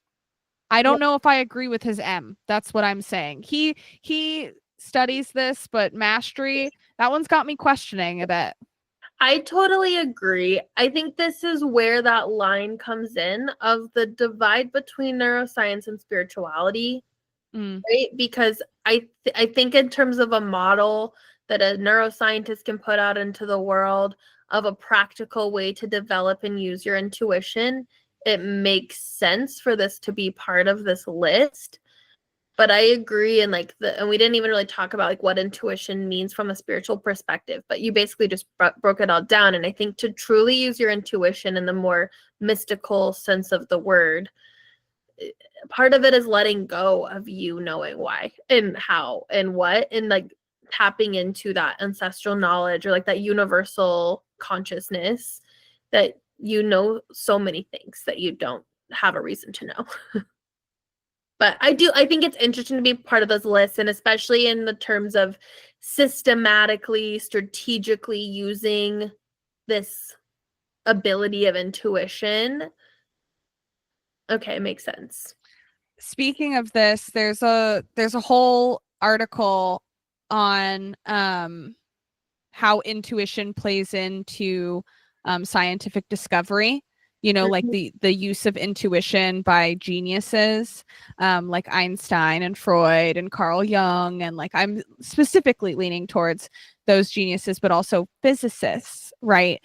I don't know if I agree with his M. That's what I'm saying. He studies this, but mastery, that one's got me questioning a bit. I totally agree. I think this is where that line comes in of the divide between neuroscience and spirituality, right? Because I think in terms of a model that a neuroscientist can put out into the world of a practical way to develop and use your intuition, it makes sense for this to be part of this list. But I agree, and we didn't even really talk about like what intuition means from a spiritual perspective, but you basically just broke it all down. And I think to truly use your intuition in the more mystical sense of the word, part of it is letting go of you knowing why and how and what, and like tapping into that ancestral knowledge or like that universal consciousness that you know so many things that you don't have a reason to know. But I think it's interesting to be part of those lists, and especially in the terms of systematically, strategically using this ability of intuition. Okay, makes sense. Speaking of this, there's a whole article on how intuition plays into scientific discovery. You know, like the use of intuition by geniuses like Einstein and Freud and Carl Jung. And like, I'm specifically leaning towards those geniuses, but also physicists, right?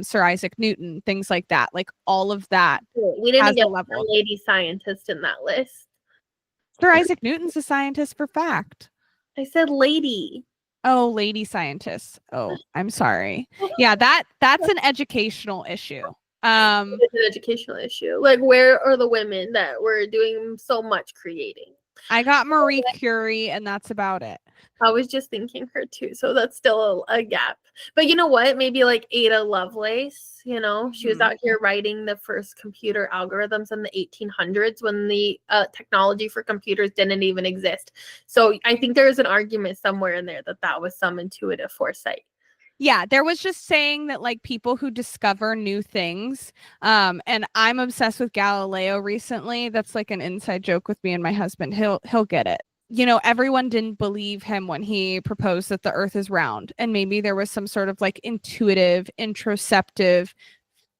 Sir Isaac Newton, things like that. Like all of that. We didn't get a lady scientist in that list. Sir Isaac Newton's a scientist for fact. I said lady. Oh, lady scientist. Oh, I'm sorry. Yeah, that's an educational issue. It's an educational issue. Like, where are the women that were doing so much creating? I got Marie Curie, and that's about it. I was just thinking her too, so that's still a gap. But you know what? Maybe like Ada Lovelace, you know, she was out here writing the first computer algorithms in the 1800s when the technology for computers didn't even exist. So I think there's an argument somewhere in there that was some intuitive foresight. Yeah, there was just saying that like people who discover new things, and I'm obsessed with Galileo recently. That's like an inside joke with me and my husband. He'll get it. everyone didn't believe him when he proposed that the earth is round. And maybe there was some sort of like intuitive, introspective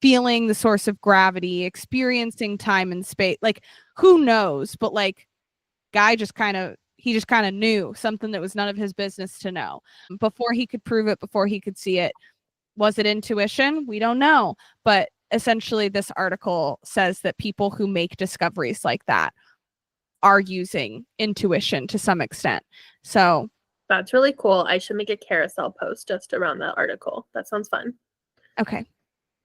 feeling the source of gravity, experiencing time and space. Like, who knows? But like, guy just kind of knew something that was none of his business to know before he could prove it, before he could see it. Was it intuition? We don't know. But essentially, this article says that people who make discoveries like that are using intuition to some extent. So that's really cool. I should make a carousel post just around that article. That sounds fun. Okay.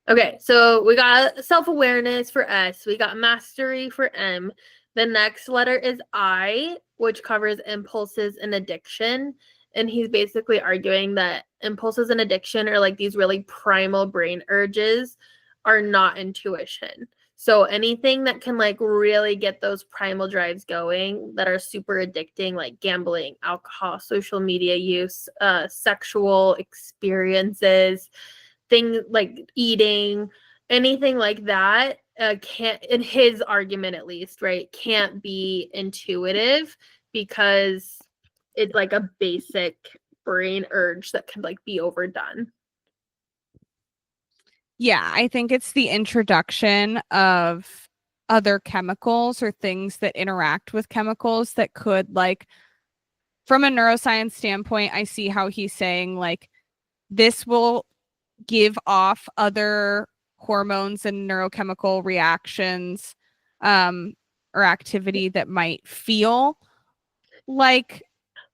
Okay, so we got self-awareness for S. We got mastery for M. The next letter is I, which covers impulses and addiction. And he's basically arguing that impulses and addiction are like these really primal brain urges are not intuition. So anything that can like really get those primal drives going that are super addicting, like gambling, alcohol, social media use, sexual experiences, things like eating, anything like that, can't, in his argument at least, right, can't be intuitive because it's like a basic brain urge that can like be overdone. Yeah, I think it's the introduction of other chemicals or things that interact with chemicals that could, like, from a neuroscience standpoint, I see how he's saying like this will give off other hormones and neurochemical reactions or activity that might feel like,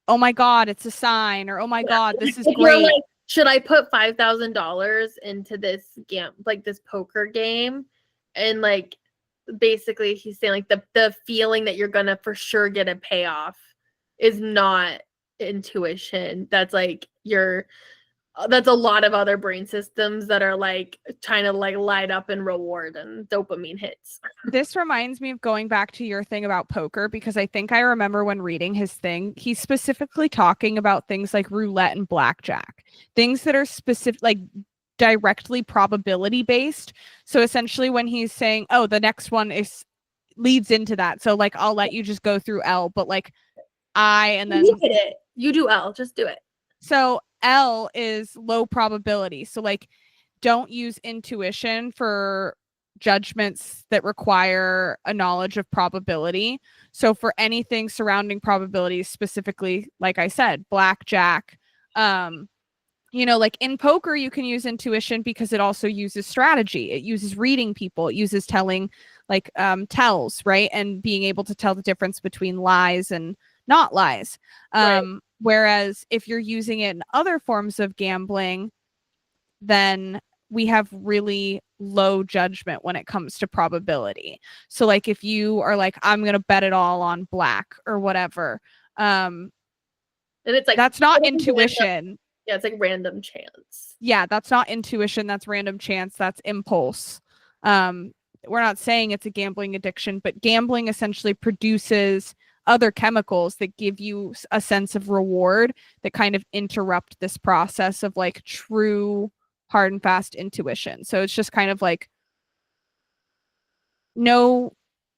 oh my God, it's a sign, or oh my God, this is great. Like, should I put $5,000 into this like this poker game? And like basically he's saying like the feeling that you're gonna for sure get a payoff is not intuition. That's like that's a lot of other brain systems that are like trying to like light up and reward and dopamine hits. This reminds me of going back to your thing about poker, because I think I remember when reading his thing, he's specifically talking about things like roulette and blackjack, things that are specific, like directly probability based. So essentially when he's saying, oh, the next one leads into that. So like, I'll let you just go through L, but like and then you hit it. You do L, just do it. So L is low probability. So like, don't use intuition for judgments that require a knowledge of probability. So for anything surrounding probabilities, specifically, like I said, blackjack, like in poker, you can use intuition because it also uses strategy. It uses reading people. It uses telling, like tells, right? And being able to tell the difference between lies and not lies. Right. Whereas if you're using it in other forms of gambling, then we have really low judgment when it comes to probability. So like if you are like, I'm going to bet it all on black or whatever. And it's like, that's not intuition. Yeah, it's like random chance. Yeah, that's not intuition. That's random chance. That's impulse. We're not saying it's a gambling addiction, but gambling essentially produces other chemicals that give you a sense of reward that kind of interrupt this process of like true hard and fast intuition. So it's just kind of like, know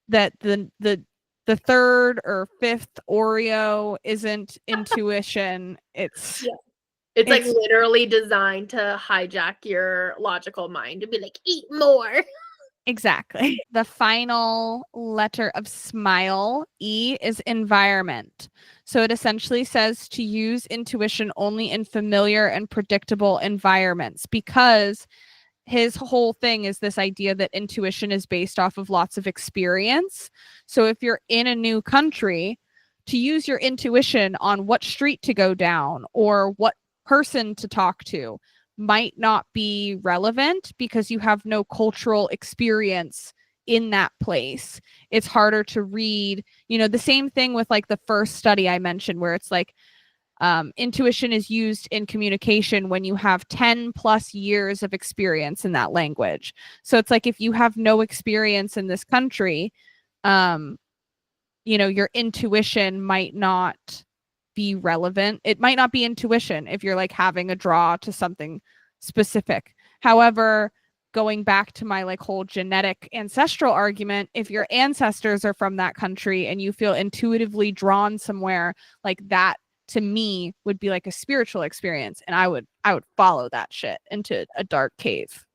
that the third or fifth Oreo isn't intuition. It's like literally designed to hijack your logical mind and be like, eat more. Exactly. The final letter of SMILE, E, is environment. So it essentially says to use intuition only in familiar and predictable environments, because his whole thing is this idea that intuition is based off of lots of experience. So if you're in a new country, to use your intuition on what street to go down or what person to talk to might not be relevant because you have no cultural experience in that place. It's harder to read, the same thing with like the first study I mentioned, where it's like intuition is used in communication when you have 10 plus years of experience in that language. So it's like, if you have no experience in this country, your intuition might not be relevant. It might not be intuition if you're like having a draw to something specific. However, going back to my like whole genetic ancestral argument, if your ancestors are from that country and you feel intuitively drawn somewhere, like that to me would be like a spiritual experience, and I would follow that shit into a dark cave.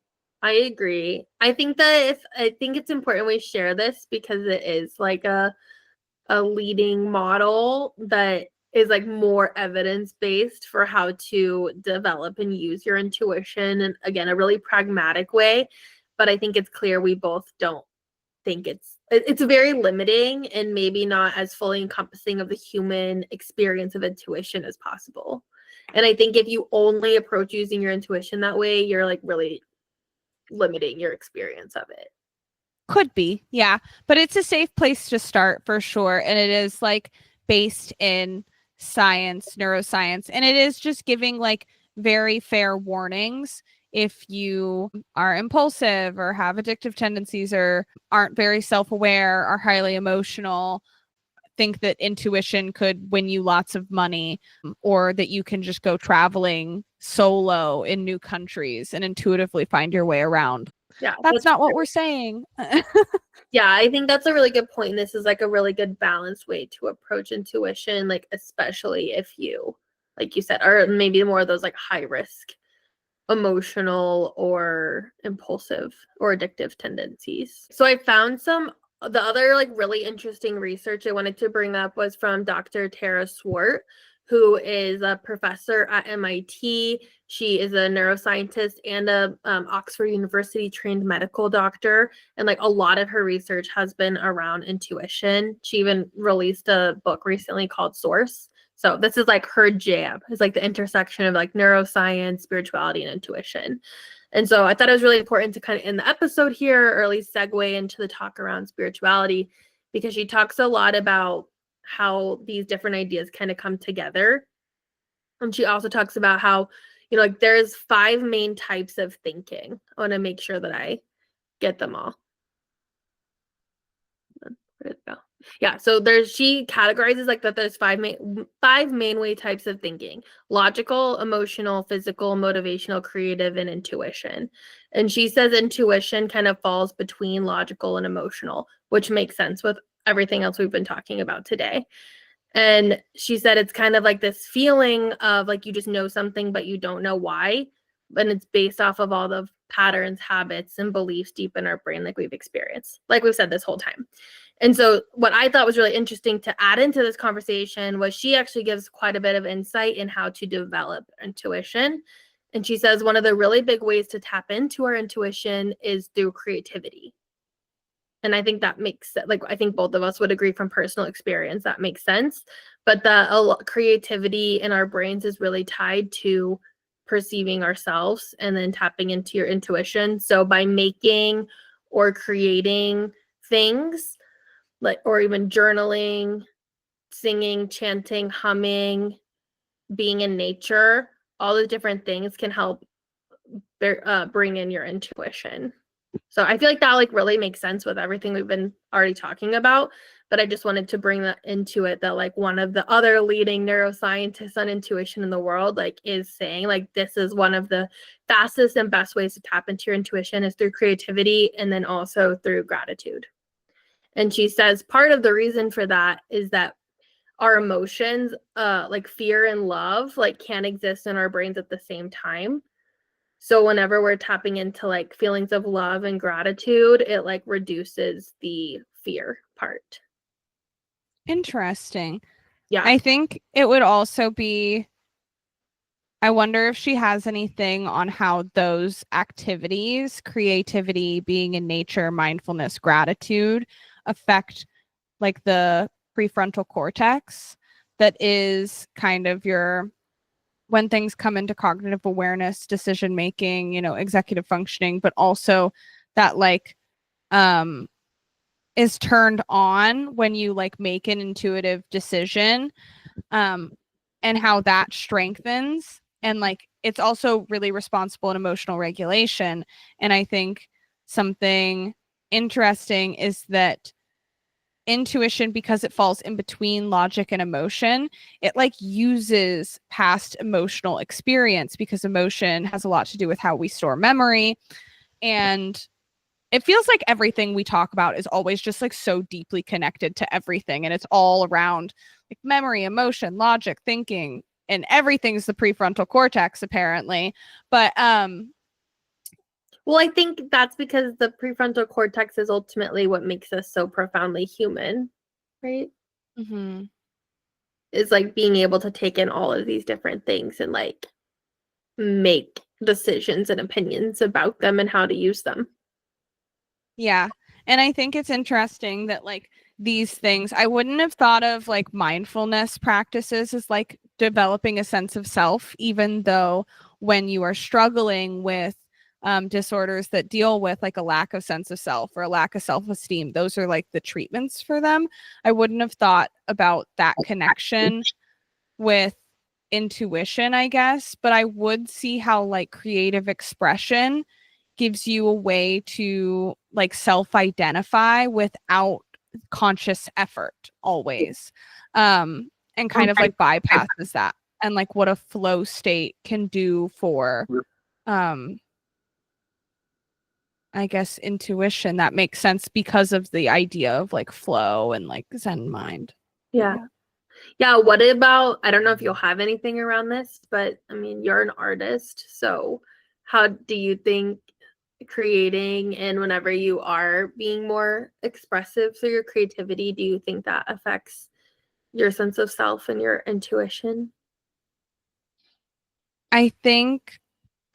I agree. I think it's important we share this because it is like a leading model that is like more evidence-based for how to develop and use your intuition, and again, a really pragmatic way. But I think it's clear we both don't think it's very limiting and maybe not as fully encompassing of the human experience of intuition as possible. And I think if you only approach using your intuition that way, you're like really limiting your experience of it. Could be, yeah, but it's a safe place to start for sure, and it is like based in science, neuroscience, and it is just giving like very fair warnings if you are impulsive or have addictive tendencies or aren't very self-aware, are highly emotional, think that intuition could win you lots of money, or that you can just go traveling solo in new countries and intuitively find your way around. Yeah, that's not what we're saying. Yeah, I think that's a really good point. This is like a really good balanced way to approach intuition, like especially if you, like you said, are maybe more of those like high risk emotional or impulsive or addictive tendencies. So I found the other like really interesting research I wanted to bring up was from Dr. Tara Swart, who is a professor at MIT. She is a neuroscientist and a Oxford University trained medical doctor. And like a lot of her research has been around intuition. She even released a book recently called Source. So this is like her jam. It's like the intersection of like neuroscience, spirituality, and intuition. And so I thought it was really important to kind of end the episode here, or at least segue into the talk around spirituality, because she talks a lot about how these different ideas kind of come together. And she also talks about how, you know, like there's 5 main types of thinking. I want to make sure that I get them all. Where did it go? Yeah, so she categorizes like that there's 5 main way types of thinking: logical, emotional, physical, motivational, creative, and intuition. And she says intuition kind of falls between logical and emotional, which makes sense with everything else we've been talking about today. And she said it's kind of like this feeling of like you just know something but you don't know why, and it's based off of all the patterns, habits, and beliefs deep in our brain like we've experienced, like we've said this whole time. And so what I thought was really interesting to add into this conversation was she actually gives quite a bit of insight in how to develop intuition. And she says one of the really big ways to tap into our intuition is through creativity. And I think that makes sense. Like, I think both of us would agree from personal experience that makes sense. But the creativity in our brains is really tied to perceiving ourselves and then tapping into your intuition. So by making or creating things, like, or even journaling, singing, chanting, humming, being in nature, all the different things can help bring in your intuition. So I feel like that like really makes sense with everything we've been already talking about, but I just wanted to bring that into it, that like one of the other leading neuroscientists on intuition in the world like is saying like this is one of the fastest and best ways to tap into your intuition is through creativity, and then also through gratitude. And she says part of the reason for that is that our emotions, like fear and love, like can't exist in our brains at the same time. So whenever we're tapping into like feelings of love and gratitude, it like reduces the fear part. Interesting. Yeah. I think it would also be, I wonder if she has anything on how those activities, creativity, being in nature, mindfulness, gratitude, affect like the prefrontal cortex, that is kind of your, when things come into cognitive awareness, decision making, you know, executive functioning, but also that like is turned on when you like make an intuitive decision, and how that strengthens. And like it's also really responsible in emotional regulation. And I think something interesting is that intuition, because it falls in between logic and emotion, it like uses past emotional experience, because emotion has a lot to do with how we store memory. And it feels like everything we talk about is always just like so deeply connected to everything. And it's all around like memory, emotion, logic, thinking, and everything's the prefrontal cortex, apparently. But well, I think that's because the prefrontal cortex is ultimately what makes us so profoundly human, right? mm-hmm. Is like being able to take in all of these different things and like make decisions and opinions about them and how to use them. Yeah. And I think it's interesting that like these things, I wouldn't have thought of like mindfulness practices as like developing a sense of self, even though when you are struggling with disorders that deal with like a lack of sense of self or a lack of self-esteem, those are like the treatments for them. I wouldn't have thought about that connection with intuition, I guess, but I would see how like creative expression gives you a way to like self-identify without conscious effort always, and kind of like bypasses that, and like what a flow state can do for I guess intuition. That makes sense because of the idea of like flow and like Zen mind. Yeah, what about, I don't know if you'll have anything around this, but I mean, you're an artist, so how do you think creating and whenever you are being more expressive through your creativity, do you think that affects your sense of self and your intuition? I think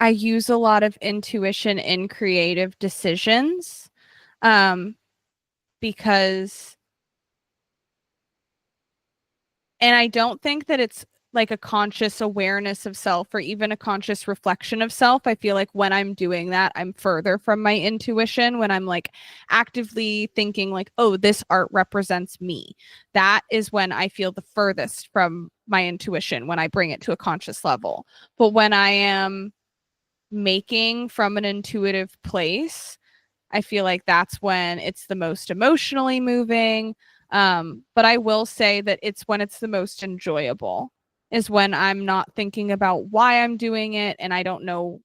I use a lot of intuition in creative decisions, because, and I don't think that it's like a conscious awareness of self or even a conscious reflection of self. I feel like when I'm doing that, I'm further from my intuition. When I'm like actively thinking like, oh, this art represents me, that is when I feel the furthest from my intuition, when I bring it to a conscious level. But when I am making from an intuitive place, I feel like that's when it's the most emotionally moving. But I will say that it's when it's the most enjoyable, is when I'm not thinking about why I'm doing it and I don't know.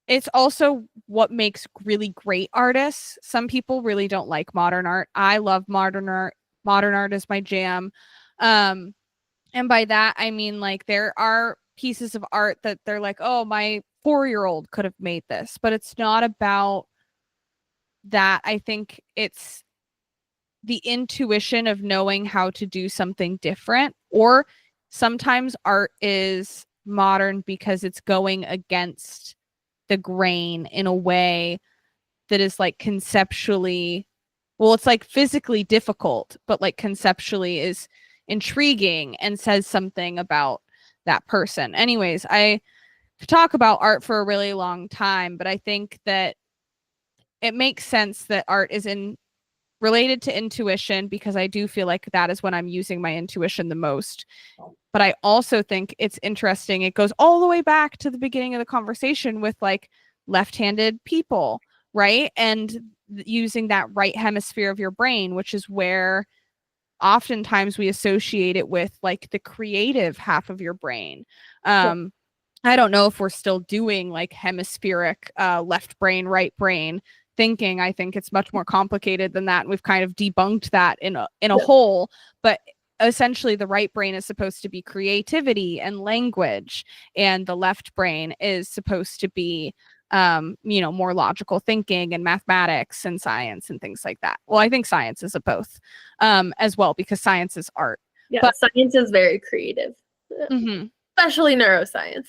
It's also what makes really great artists. Some people really don't like modern art. I love modern art. Modern art is my jam. Um, and by that, I mean like there are pieces of art that they're like, oh, my 4-year-old could have made this, but it's not about that. I think it's the intuition of knowing how to do something different. Or sometimes art is modern because it's going against the grain in a way that is like conceptually, well, it's like physically difficult, but like conceptually is intriguing and says something about that person. Anyways, I could talk about art for a really long time, but I think that it makes sense that art is in related to intuition, because I do feel like that is when I'm using my intuition the most. But I also think it's interesting. It goes all the way back to the beginning of the conversation with like left-handed people, right? And using that right hemisphere of your brain, which is where oftentimes we associate it with like the creative half of your brain. I don't know if we're still doing like hemispheric left brain, right brain thinking. I think it's much more complicated than that. And we've kind of debunked that in a whole, but essentially the right brain is supposed to be creativity and language, and the left brain is supposed to be more logical thinking and mathematics and science and things like that. Well, I think science is a both as well, because science is art. Yeah, but science is very creative, especially neuroscience.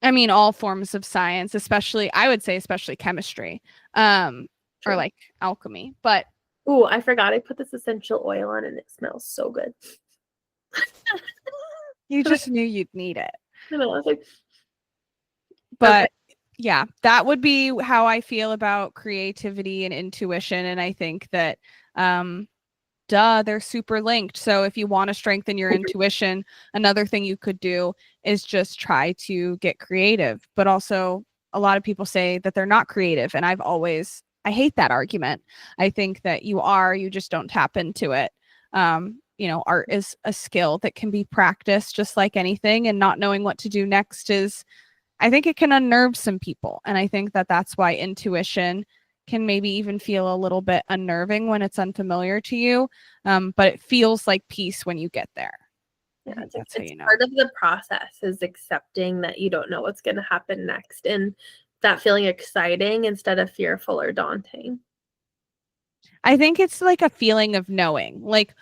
I mean, all forms of science, especially, I would say, especially chemistry, or like alchemy. But oh, I forgot I put this essential oil on and it smells so good. you just knew you'd need it. I know, I was like, but yeah, that would be how I feel about creativity and intuition. And I think that they're super linked. So if you want to strengthen your intuition, another thing you could do is just try to get creative. But also, a lot of people say that they're not creative, and I hate that argument. I think that you just don't tap into it. Art is a skill that can be practiced just like anything, and not knowing what to do next is I think it can unnerve some people. And I think that that's why intuition can maybe even feel a little bit unnerving when it's unfamiliar to you. But it feels like peace when you get there. Yeah, That's it's how you know. part of the process is accepting that you don't know what's going to happen next, and that feeling exciting instead of fearful or daunting. I think it's like a feeling of knowing, like,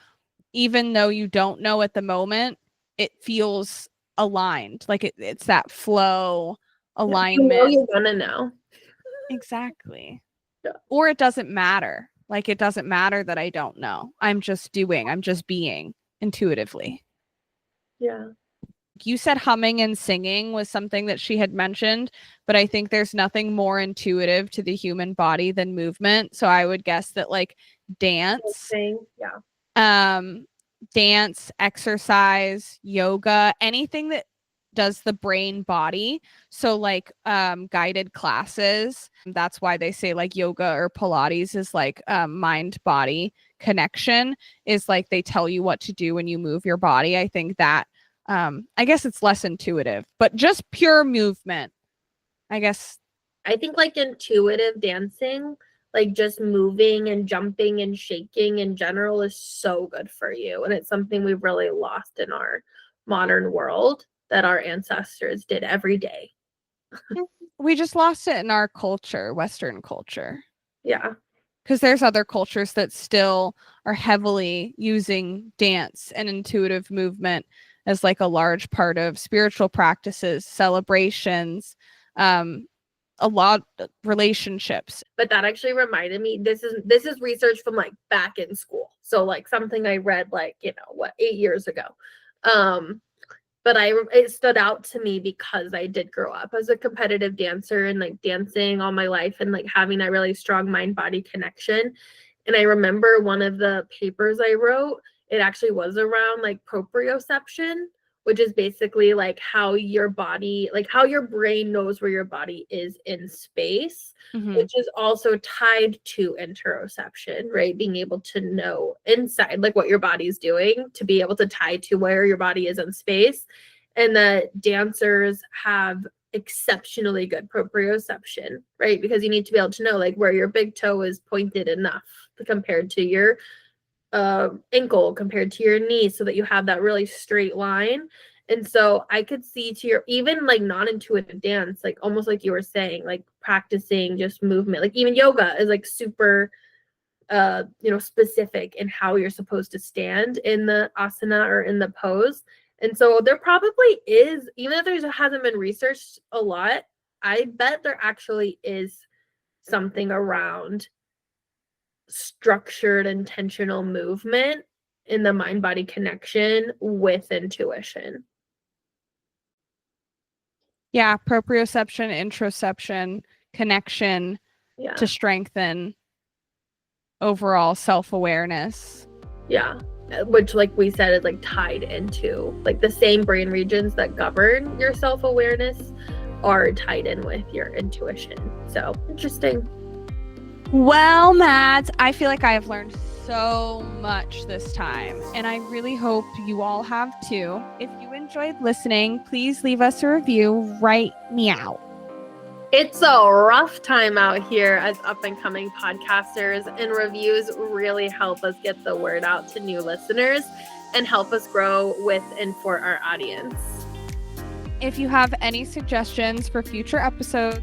even though you don't know at the moment, it feels aligned. Like it's that flow alignment. You know you're going to know. Exactly. Yeah. Or it doesn't matter. Like, it doesn't matter that I don't know. I'm just doing, I'm just being intuitively. Yeah. You said humming and singing was something that she had mentioned, but I think there's nothing more intuitive to the human body than movement. So I would guess that like dance, Yeah. dance, exercise, yoga, anything that does the brain body. So like guided classes. That's why they say like yoga or Pilates is like mind body connection, is like they tell you what to do when you move your body. I think that I guess it's less intuitive, but just pure movement. I guess I think like intuitive dancing, like just moving and jumping and shaking in general is so good for you. And it's something we've really lost in our modern world that our ancestors did every day. we just lost it in our culture, Western culture. Yeah. Because there's other cultures that still are heavily using dance and intuitive movement as like a large part of spiritual practices, celebrations, a lot of relationships. But that actually reminded me, this is research from like back in school. So like something I read like, 8 years ago. But it stood out to me because I did grow up as a competitive dancer and like dancing all my life and like having that really strong mind-body connection. And I remember one of the papers I wrote, it actually was around like proprioception, which is basically like how your body, like how your brain knows where your body is in space, which is also tied to interoception, right? Being able to know inside, like what your body's doing, to be able to tie to where your body is in space. And the dancers have exceptionally good proprioception, right? Because you need to be able to know like where your big toe is pointed enough compared to your ankle, compared to your knee, so that you have that really straight line. And so I could see to your even like non-intuitive dance, like almost like you were saying, like practicing just movement, like even yoga is like super specific in how you're supposed to stand in the asana or in the pose. And so there probably is, even if there hasn't been researched a lot, I bet there actually is something around structured, intentional movement in the mind-body connection with intuition. Yeah, proprioception, interoception, connection to strengthen overall self-awareness. Yeah, which like we said is like tied into like the same brain regions that govern your self-awareness are tied in with your intuition. So interesting. Well, Mads, I feel like I have learned so much this time, and I really hope you all have too. If you enjoyed listening, please leave us a review right meow. It's a rough time out here as up-and-coming podcasters, and reviews really help us get the word out to new listeners and help us grow with and for our audience. If you have any suggestions for future episodes,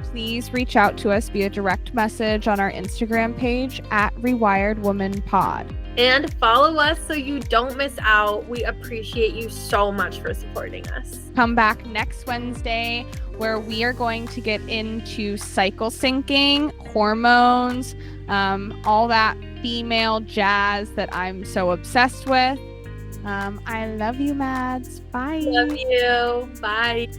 please reach out to us via direct message on our Instagram page at Rewired Woman Pod. And follow us so you don't miss out. We appreciate you so much for supporting us. Come back next Wednesday, where we are going to get into cycle syncing, hormones, all that female jazz that I'm so obsessed with. I love you, Mads. Bye. Love you. Bye.